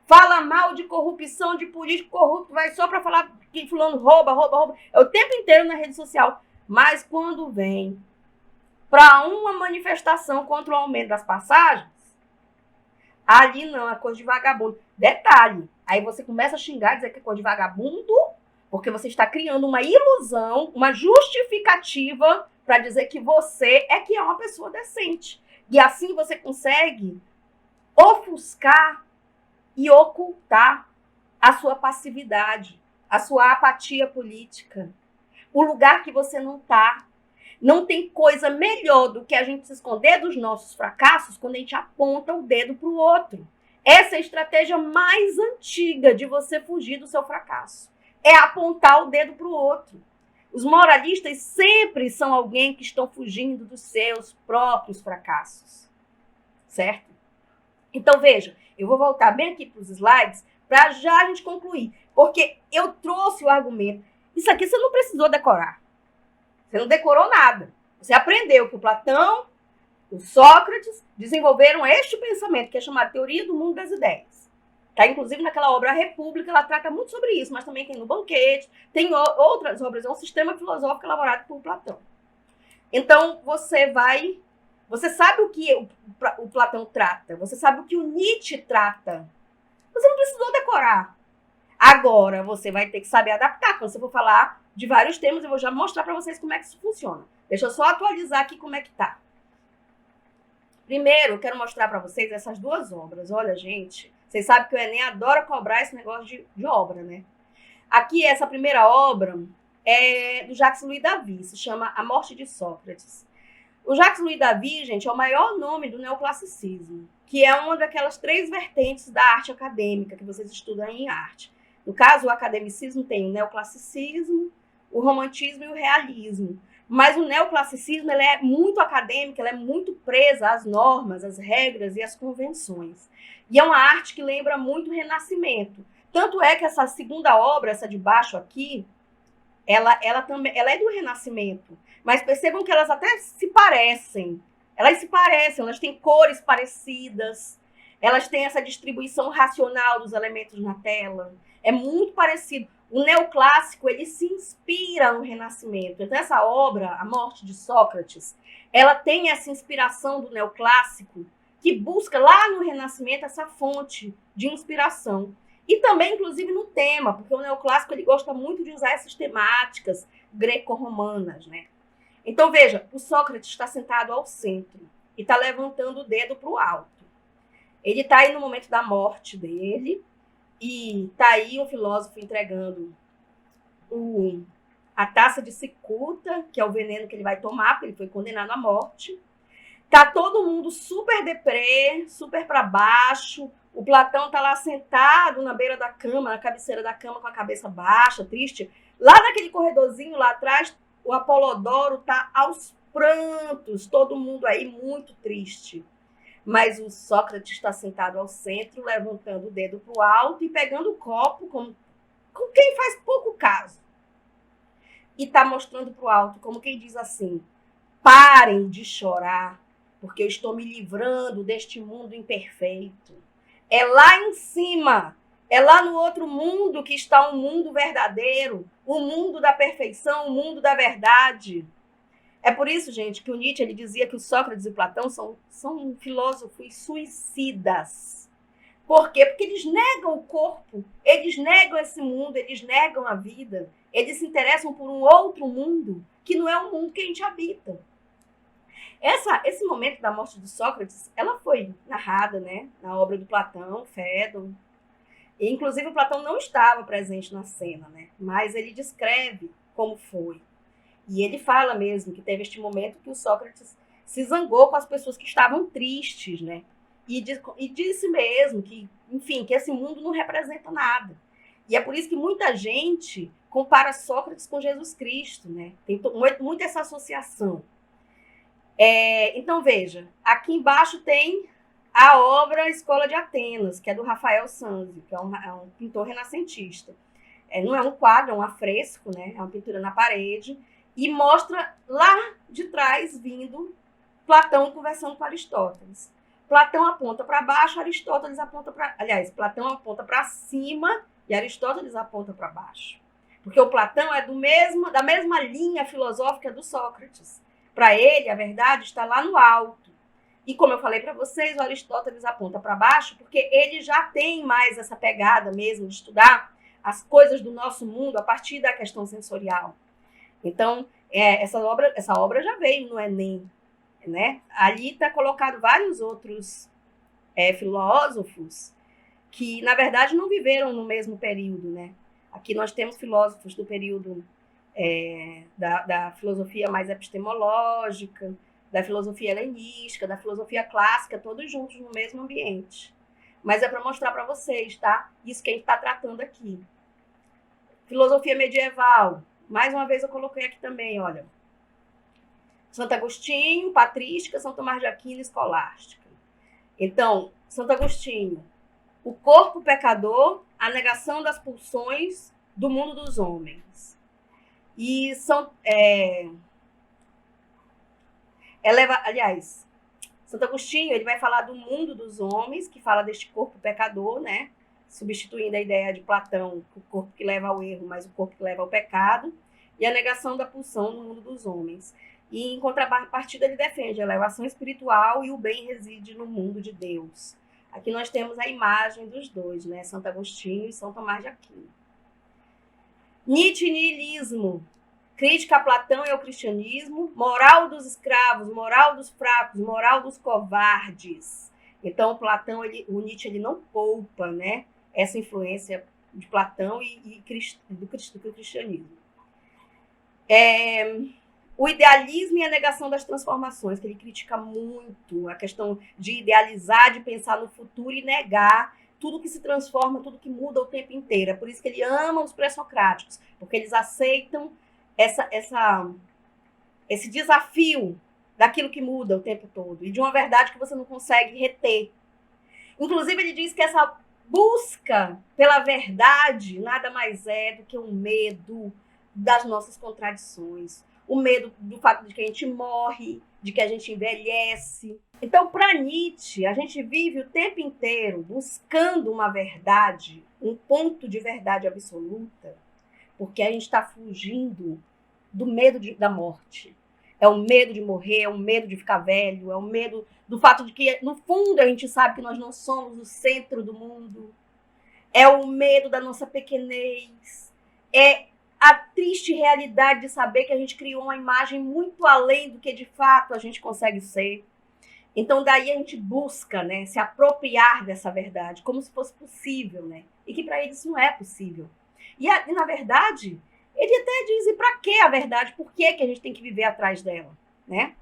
Speaker 1: Fala mal de corrupção, de político corrupto, vai só para falar que fulano rouba. É o tempo inteiro na rede social. Mas quando vem para uma manifestação contra o aumento das passagens, ali não, é coisa de vagabundo. Detalhe, aí você começa a xingar, dizer que é coisa de vagabundo, porque você está criando uma ilusão, uma justificativa para dizer que você é que é uma pessoa decente. E assim você consegue ofuscar e ocultar a sua passividade, a sua apatia política, o lugar que você não está. Não tem coisa melhor do que a gente se esconder dos nossos fracassos quando a gente aponta o dedo para o outro. Essa é a estratégia mais antiga de você fugir do seu fracasso. É apontar o dedo para o outro. Os moralistas sempre são alguém que estão fugindo dos seus próprios fracassos. Certo? Então, veja, eu vou voltar bem aqui para os slides para já a gente concluir. Porque eu trouxe o argumento. Isso aqui você não precisou decorar. Você não decorou nada. Você aprendeu que o Platão, o Sócrates, desenvolveram este pensamento, que é chamado Teoria do Mundo das Ideias. Tá? Inclusive, naquela obra A República, ela trata muito sobre isso, mas também tem no Banquete, tem outras obras, é um sistema filosófico elaborado por Platão. Então, você sabe o que o Platão trata, você sabe o que o Nietzsche trata. Você não precisou decorar. Agora, você vai ter que saber adaptar. Quando você for falar de vários temas, eu vou já mostrar para vocês como é que isso funciona. Deixa eu só atualizar aqui como é que tá. Primeiro, eu quero mostrar para vocês essas duas obras. Olha, gente, vocês sabem que o Enem adora cobrar esse negócio de obra, né? Aqui, essa primeira obra é do Jacques-Louis David, se chama A Morte de Sócrates. O Jacques-Louis David, gente, é o maior nome do neoclassicismo, que é uma daquelas 3 vertentes da arte acadêmica que vocês estudam em arte. No caso, o academicismo tem o neoclassicismo, o romantismo e o realismo. Mas o neoclassicismo ele é muito acadêmico, ele é muito presa às normas, às regras e às convenções. E é uma arte que lembra muito o Renascimento. Tanto é que essa segunda obra, essa de baixo aqui, ela é do Renascimento. Mas percebam que elas até se parecem. Elas têm cores parecidas, elas têm essa distribuição racional dos elementos na tela. É muito parecido. O neoclássico, ele se inspira no Renascimento. Então, essa obra, A Morte de Sócrates, ela tem essa inspiração do neoclássico, que busca lá no Renascimento essa fonte de inspiração. E também, inclusive, no tema, porque o neoclássico ele gosta muito de usar essas temáticas greco-romanas, né? Então, veja, o Sócrates está sentado ao centro e está levantando o dedo para o alto. Ele está aí no momento da morte dele e está aí um filósofo entregando a taça de cicuta, que é o veneno que ele vai tomar, porque ele foi condenado à morte. Tá todo mundo super deprê, super para baixo. O Platão tá lá sentado na beira da cama, na cabeceira da cama, com a cabeça baixa, triste. Lá naquele corredorzinho lá atrás, o Apolodoro tá aos prantos, todo mundo aí muito triste. Mas o Sócrates está sentado ao centro, levantando o dedo para o alto e pegando o copo com quem faz pouco caso. E tá mostrando para o alto, como quem diz assim: parem de chorar, porque eu estou me livrando deste mundo imperfeito. É lá em cima, é lá no outro mundo que está um mundo verdadeiro, o mundo da perfeição, o mundo da verdade. É por isso, gente, que o Nietzsche ele dizia que o Sócrates e Platão são filósofos suicidas. Por quê? Porque eles negam o corpo, eles negam esse mundo, eles negam a vida, eles se interessam por um outro mundo que não é o mundo que a gente habita. Esse momento da morte de Sócrates, ela foi narrada, né, na obra do Platão, Fédon. E, inclusive, o Platão não estava presente na cena, né, mas ele descreve como foi. E ele fala mesmo que teve este momento que o Sócrates se zangou com as pessoas que estavam tristes, né, e disse mesmo que, enfim, que esse mundo não representa nada. E é por isso que muita gente compara Sócrates com Jesus Cristo, né, tem muito essa associação. Então, veja, aqui embaixo tem a obra Escola de Atenas, que é do Rafael Sanzio, que é um pintor renascentista. Não é um quadro, é um afresco, né? É uma pintura na parede, e mostra lá de trás, vindo Platão conversando com Aristóteles. Platão aponta para baixo, Aristóteles aponta para... Aliás, Platão aponta para cima e Aristóteles aponta para baixo. Porque o Platão é da mesma linha filosófica do Sócrates. Para ele, a verdade está lá no alto. E como eu falei para vocês, o Aristóteles aponta para baixo, porque ele já tem mais essa pegada mesmo de estudar as coisas do nosso mundo a partir da questão sensorial. Então, essa obra já veio no Enem, né? Ali está colocado vários outros filósofos que, na verdade, não viveram no mesmo período, né? Aqui nós temos filósofos do período da filosofia mais epistemológica, da filosofia helenística, da filosofia clássica, todos juntos no mesmo ambiente. Mas é para mostrar para vocês, tá? Isso que a gente está tratando aqui. Filosofia medieval. Mais uma vez eu coloquei aqui também, olha. Santo Agostinho, patrística, São Tomás de Aquino, escolástica. Então, Santo Agostinho, o corpo pecador, a negação das pulsões do mundo dos homens. E aliás, Santo Agostinho ele vai falar do mundo dos homens, que fala deste corpo pecador, né? Substituindo a ideia de Platão, o corpo que leva ao erro, mas o corpo que leva ao pecado, e a negação da pulsão no mundo dos homens. E em contrapartida ele defende a elevação espiritual e o bem reside no mundo de Deus. Aqui nós temos a imagem dos dois, né? Santo Agostinho e São Tomás de Aquino. Nietzsche e niilismo, crítica a Platão e ao cristianismo, moral dos escravos, moral dos fracos, moral dos covardes. Então, o Nietzsche ele não poupa, né, essa influência de Platão e do cristianismo. O idealismo e a negação das transformações, que ele critica muito, a questão de idealizar, de pensar no futuro e negar tudo que se transforma, tudo que muda o tempo inteiro. É por isso que ele ama os pré-socráticos, porque eles aceitam esse desafio daquilo que muda o tempo todo e de uma verdade que você não consegue reter. Inclusive, ele diz que essa busca pela verdade nada mais é do que um medo das nossas contradições, o medo do fato de que a gente morre, de que a gente envelhece. Então, para Nietzsche, a gente vive o tempo inteiro buscando uma verdade, um ponto de verdade absoluta, porque a gente está fugindo do medo da morte. É o medo de morrer, é o medo de ficar velho, é o medo do fato de que, no fundo, a gente sabe que nós não somos o centro do mundo. É o medo da nossa pequenez. É a triste realidade de saber que a gente criou uma imagem muito além do que, de fato, a gente consegue ser. Então, daí a gente busca, né, se apropriar dessa verdade, como se fosse possível, né? E que para eles não é possível. E, na verdade, ele até diz, e para que a verdade? Por que a gente tem que viver atrás dela, né?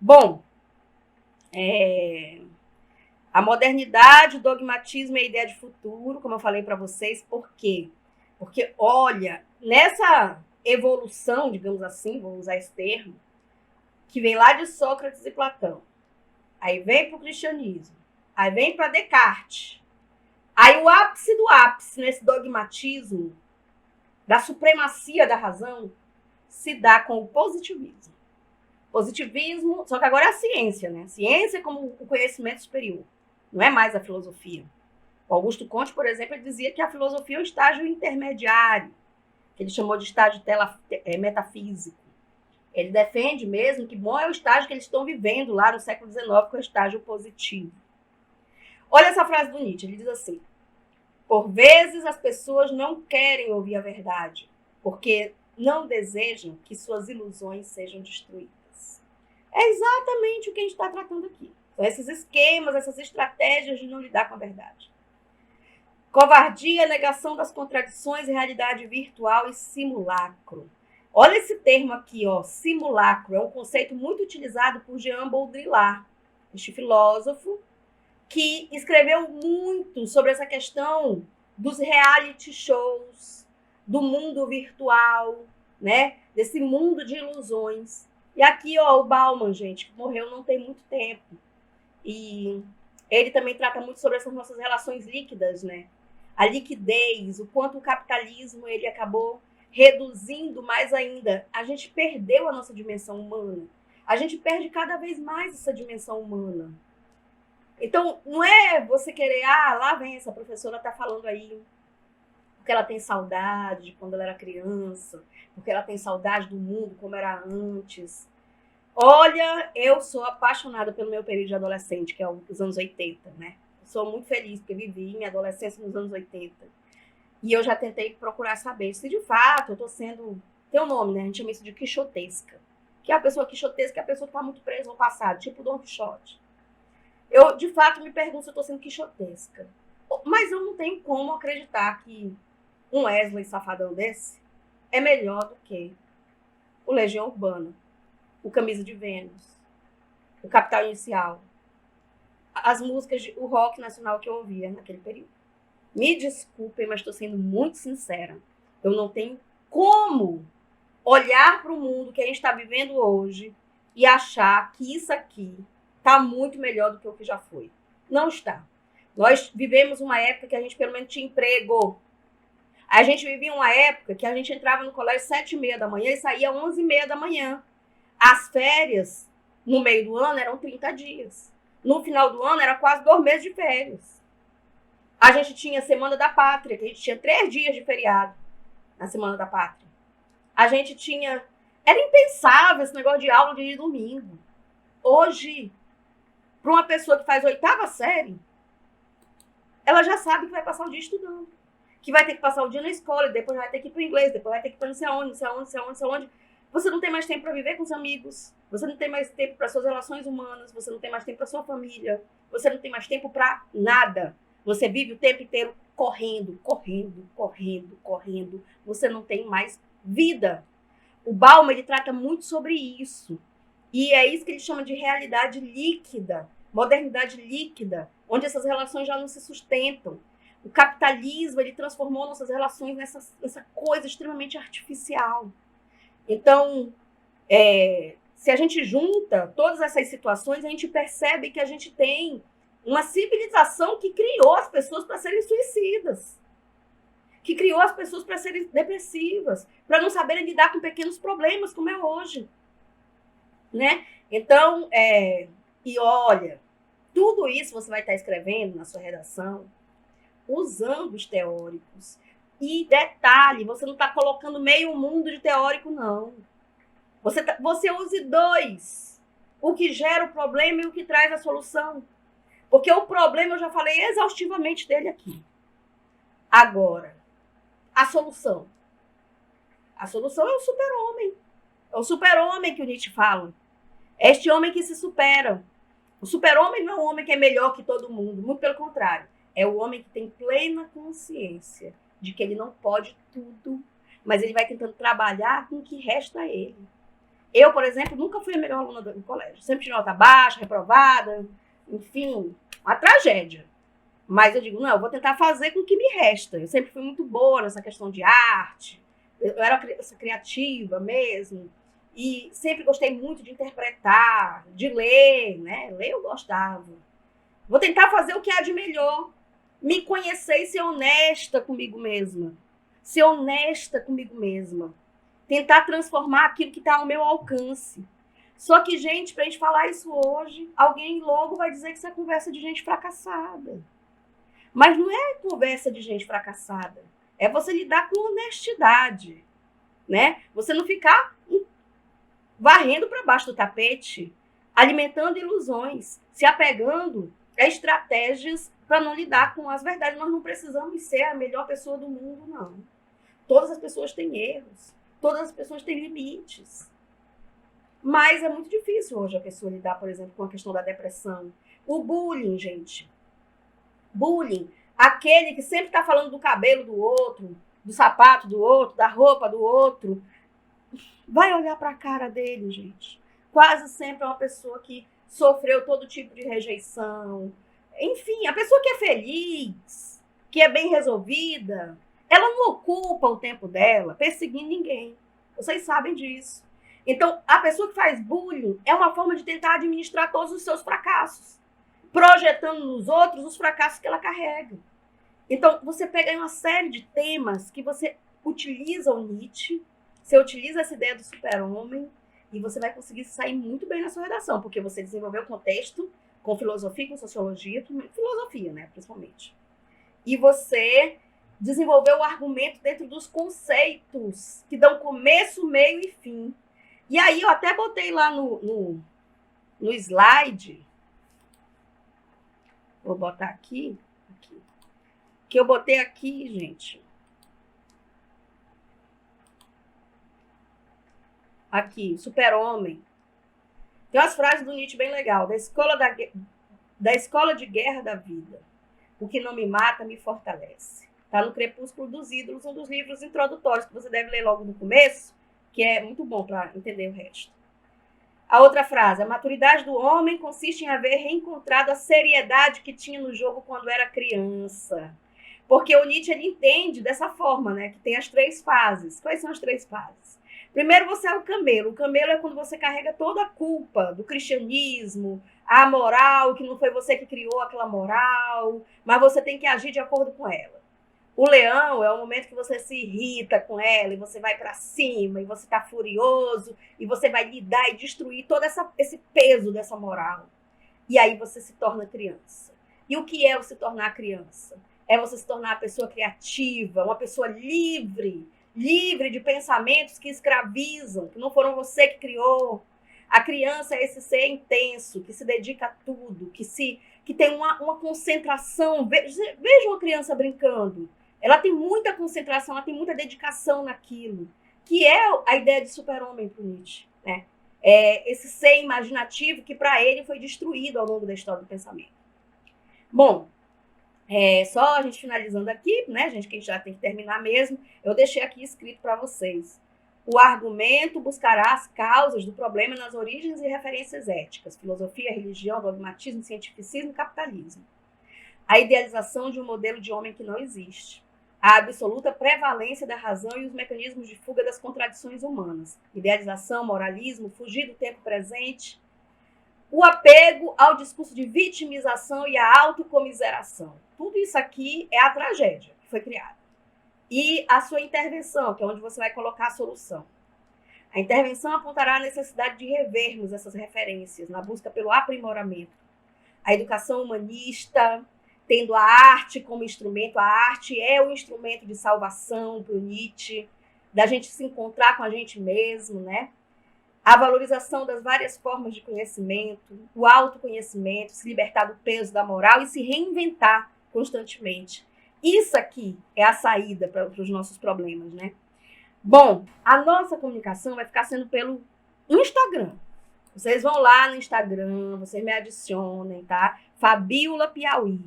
Speaker 1: Bom, a modernidade, o dogmatismo e a ideia de futuro, como eu falei para vocês, por quê? Porque, olha, nessa evolução, digamos assim, vou usar esse termo, que vem lá de Sócrates e Platão, aí vem para o cristianismo, aí vem para Descartes, aí o ápice do ápice nesse dogmatismo da supremacia da razão se dá com o positivismo. Positivismo, só que agora é a ciência, né? Ciência como o conhecimento superior, não é mais a filosofia. O Augusto Comte, por exemplo, ele dizia que a filosofia é um estágio intermediário, que ele chamou de estágio metafísico. Ele defende mesmo que bom é o estágio que eles estão vivendo lá no século XIX, que é o estágio positivo. Olha essa frase do Nietzsche, ele diz assim: por vezes as pessoas não querem ouvir a verdade, porque não desejam que suas ilusões sejam destruídas. É exatamente o que a gente está tratando aqui. São esses esquemas, essas estratégias de não lidar com a verdade. Covardia, negação das contradições, realidade virtual e simulacro. Olha esse termo aqui, ó, simulacro. É um conceito muito utilizado por Jean Baudrillard, este filósofo que escreveu muito sobre essa questão dos reality shows, do mundo virtual, né? Desse mundo de ilusões. E aqui, ó, o Bauman, gente, que morreu não tem muito tempo. E ele também trata muito sobre essas nossas relações líquidas, né? A liquidez, o quanto o capitalismo ele acabou reduzindo mais ainda. A gente perdeu a nossa dimensão humana. A gente perde cada vez mais essa dimensão humana. Então, não é você querer, lá vem essa professora tá falando aí, porque ela tem saudade de quando ela era criança, porque ela tem saudade do mundo como era antes. Olha, eu sou apaixonada pelo meu período de adolescente, que é os anos 80, né? Sou muito feliz, porque vivi minha adolescência nos anos 80. E eu já tentei procurar saber se de fato eu tô sendo... Tem um nome, né? A gente chama isso de quixotesca. Que é a pessoa quixotesca, é a pessoa que tá muito presa ao passado, tipo Don Quixote. Eu, de fato, me pergunto se eu tô sendo quixotesca. Mas eu não tenho como acreditar que um Wesley safadão desse é melhor do que o Legião Urbana, o Camisa de Vênus, o Capital Inicial, as músicas, o rock nacional que eu ouvia naquele período. Me desculpem, mas estou sendo muito sincera. Eu não tenho como olhar para o mundo que a gente está vivendo hoje e achar que isso aqui está muito melhor do que o que já foi. Não está. Nós vivemos uma época que a gente pelo menos tinha emprego. A gente vivia uma época que a gente entrava no colégio às 7h30 da manhã e saía às 11h30 da manhã. As férias, no meio do ano, eram 30 dias. No final do ano, era quase 2 meses de férias. A gente tinha a Semana da Pátria, que a gente tinha 3 dias de feriado na Semana da Pátria. A gente tinha... Era impensável esse negócio de aula de domingo. Hoje, para uma pessoa que faz 8ª série, ela já sabe que vai passar o dia estudando. Que vai ter que passar o dia na escola, depois vai ter que ir para o inglês, depois vai ter que ir para não sei aonde, não sei aonde, não sei aonde, não sei aonde. Você não tem mais tempo para viver com os amigos, você não tem mais tempo para suas relações humanas, você não tem mais tempo para sua família, você não tem mais tempo para nada. Você vive o tempo inteiro correndo, correndo, correndo, correndo. Você não tem mais vida. O Bauman, ele trata muito sobre isso. E é isso que ele chama de realidade líquida, modernidade líquida, onde essas relações já não se sustentam. O capitalismo, ele transformou nossas relações nessa coisa extremamente artificial. Então, se a gente junta todas essas situações, a gente percebe que a gente tem uma civilização que criou as pessoas para serem suicidas, que criou as pessoas para serem depressivas, para não saberem lidar com pequenos problemas, como é hoje. Né? Então, e olha, tudo isso você vai estar escrevendo na sua redação, usando os teóricos. E detalhe, você não está colocando meio mundo de teórico, não. Você use dois. O que gera o problema e o que traz a solução. Porque o problema eu já falei exaustivamente dele aqui. Agora, a solução. A solução é o super-homem. É o super-homem que o Nietzsche fala. É este homem que se supera. O super-homem não é um homem que é melhor que todo mundo. Muito pelo contrário. É o homem que tem plena consciência de que ele não pode tudo, mas ele vai tentando trabalhar com o que resta a ele. Eu, por exemplo, nunca fui a melhor aluna do colégio. Sempre tive nota baixa, reprovada, enfim, uma tragédia. Mas eu digo, não, eu vou tentar fazer com o que me resta. Eu sempre fui muito boa nessa questão de arte. Eu era uma criança criativa mesmo. E sempre gostei muito de interpretar, de ler, né? Ler eu gostava. Vou tentar fazer o que há de melhor. Me conhecer e ser honesta comigo mesma. Ser honesta comigo mesma. Tentar transformar aquilo que está ao meu alcance. Só que, gente, para a gente falar isso hoje, alguém logo vai dizer que isso é conversa de gente fracassada. Mas não é conversa de gente fracassada. É você lidar com honestidade, né? Você não ficar varrendo para baixo do tapete, alimentando ilusões, se apegando a estratégias para não lidar com as verdades. Nós não precisamos ser a melhor pessoa do mundo, não. Todas as pessoas têm erros. Todas as pessoas têm limites. Mas é muito difícil hoje a pessoa lidar, por exemplo, com a questão da depressão. O bullying, gente. Bullying. Aquele que sempre está falando do cabelo do outro, do sapato do outro, da roupa do outro. Vai olhar para a cara dele, gente. Quase sempre é uma pessoa que sofreu todo tipo de rejeição. Enfim, a pessoa que é feliz, que é bem resolvida, ela não ocupa o tempo dela perseguindo ninguém. Vocês sabem disso. Então, a pessoa que faz bullying é uma forma de tentar administrar todos os seus fracassos, projetando nos outros os fracassos que ela carrega. Então, você pega uma série de temas que você utiliza o Nietzsche, você utiliza essa ideia do super-homem e você vai conseguir sair muito bem na sua redação, porque você desenvolveu o contexto com filosofia, com sociologia, filosofia, né, principalmente. E você desenvolveu o argumento dentro dos conceitos que dão começo, meio e fim. E aí eu até botei lá no slide, vou botar aqui, que eu botei aqui, gente. Aqui, super-homem. Tem umas frases do Nietzsche bem legal. Da escola de guerra da vida. O que não me mata, me fortalece. Está no Crepúsculo dos Ídolos, um dos livros introdutórios que você deve ler logo no começo, que é muito bom para entender o resto. A outra frase. A maturidade do homem consiste em haver reencontrado a seriedade que tinha no jogo quando era criança. Porque o Nietzsche ele entende dessa forma, né? Que tem as 3 fases. Quais são as 3 fases? Primeiro, você é o camelo. O camelo é quando você carrega toda a culpa do cristianismo, a moral, que não foi você que criou aquela moral, mas você tem que agir de acordo com ela. O leão é o momento que você se irrita com ela e você vai para cima e você está furioso e você vai lidar e destruir todo esse peso dessa moral. E aí você se torna criança. E o que é o se tornar criança? É você se tornar uma pessoa criativa, uma pessoa livre de pensamentos que escravizam, que não foram você que criou. A criança é esse ser intenso, que se dedica a tudo, que tem uma concentração. Veja uma criança brincando. Ela tem muita concentração, ela tem muita dedicação naquilo, que é a ideia de super-homem para o Nietzsche, né? É esse ser imaginativo que para ele foi destruído ao longo da história do pensamento. Bom, só a gente finalizando aqui, né, gente, que a gente já tem que terminar mesmo, eu deixei aqui escrito para vocês. O argumento buscará as causas do problema nas origens e referências éticas, filosofia, religião, dogmatismo, cientificismo e capitalismo. A idealização de um modelo de homem que não existe. A absoluta prevalência da razão e os mecanismos de fuga das contradições humanas. Idealização, moralismo, fugir do tempo presente. O apego ao discurso de vitimização e a autocomiseração. Tudo isso aqui é a tragédia que foi criada. E a sua intervenção, que é onde você vai colocar a solução. A intervenção apontará a necessidade de revermos essas referências na busca pelo aprimoramento. A educação humanista, tendo a arte como instrumento. A arte é o instrumento de salvação para o Nietzsche, da gente se encontrar com a gente mesmo, né? a valorização das várias formas de conhecimento, o autoconhecimento, se libertar do peso da moral e se reinventar constantemente. Isso aqui é a saída para os nossos problemas, né? Bom, a nossa comunicação vai ficar sendo pelo Instagram. Vocês vão lá no Instagram, vocês me adicionem, tá? Fabiola Piauí.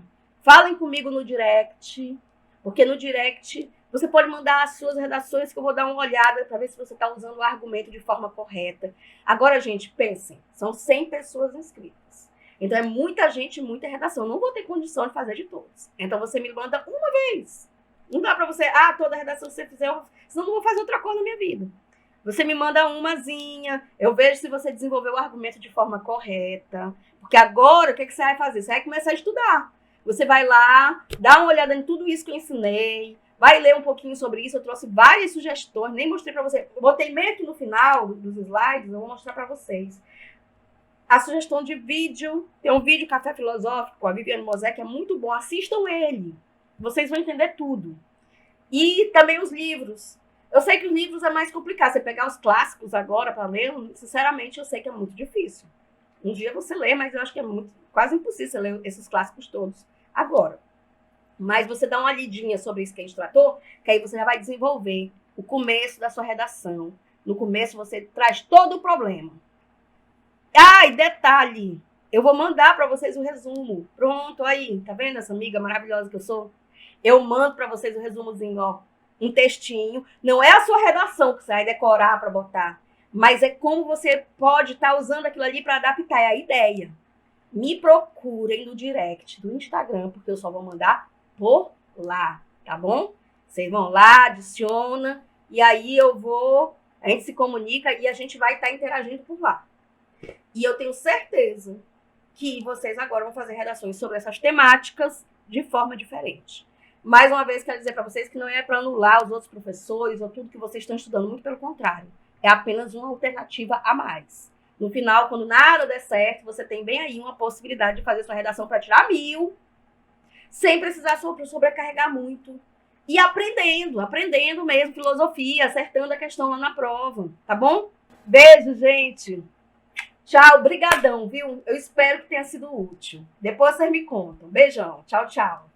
Speaker 1: Falem comigo no direct, porque no direct você pode mandar as suas redações que eu vou dar uma olhada para ver se você está usando o argumento de forma correta. Agora, gente, pensem, são 100 pessoas inscritas. Então é muita gente, muita redação. Eu não vou ter condição de fazer de todos. Então você me manda uma vez. Não dá para você, toda redação que você fizer, senão eu não vou fazer outra coisa na minha vida. Você me manda umazinha, eu vejo se você desenvolveu o argumento de forma correta. Porque agora, o que você vai fazer? Você vai começar a estudar. Você vai lá, dá uma olhada em tudo isso que eu ensinei, vai ler um pouquinho sobre isso. Eu trouxe várias sugestões, nem mostrei para você. Eu botei meio aqui no final dos slides, eu vou mostrar para vocês. A sugestão de vídeo, tem um vídeo Café Filosófico com a Viviane Mosé, que é muito bom. Assistam ele, vocês vão entender tudo. E também os livros. Eu sei que os livros é mais complicado. Você pegar os clássicos agora para ler, sinceramente, eu sei que é muito difícil. Um dia você lê, mas eu acho que é quase impossível você ler esses clássicos todos agora. Mas você dá uma lidinha sobre isso que a gente tratou, que aí você já vai desenvolver o começo da sua redação. No começo você traz todo o problema. E detalhe, eu vou mandar para vocês o resumo. Pronto, aí, tá vendo essa amiga maravilhosa que eu sou? Eu mando para vocês o resumozinho, ó. Um textinho. Não é a sua redação que você vai decorar para botar, mas é como você pode estar usando aquilo ali para adaptar. É a ideia. Me procurem no direct do Instagram, porque eu só vou mandar por lá, tá bom? Vocês vão lá, adiciona, e aí a gente se comunica e a gente vai estar interagindo por lá. E eu tenho certeza que vocês agora vão fazer redações sobre essas temáticas de forma diferente. Mais uma vez, quero dizer para vocês que não é para anular os outros professores ou tudo que vocês estão estudando, muito pelo contrário. É apenas uma alternativa a mais. No final, quando nada der certo, você tem bem aí uma possibilidade de fazer sua redação para tirar 1000, sem precisar sobrecarregar muito. E aprendendo mesmo filosofia, acertando a questão lá na prova, tá bom? Beijo, gente! Tchau, brigadão, viu? Eu espero que tenha sido útil. Depois vocês me contam. Beijão, tchau, tchau.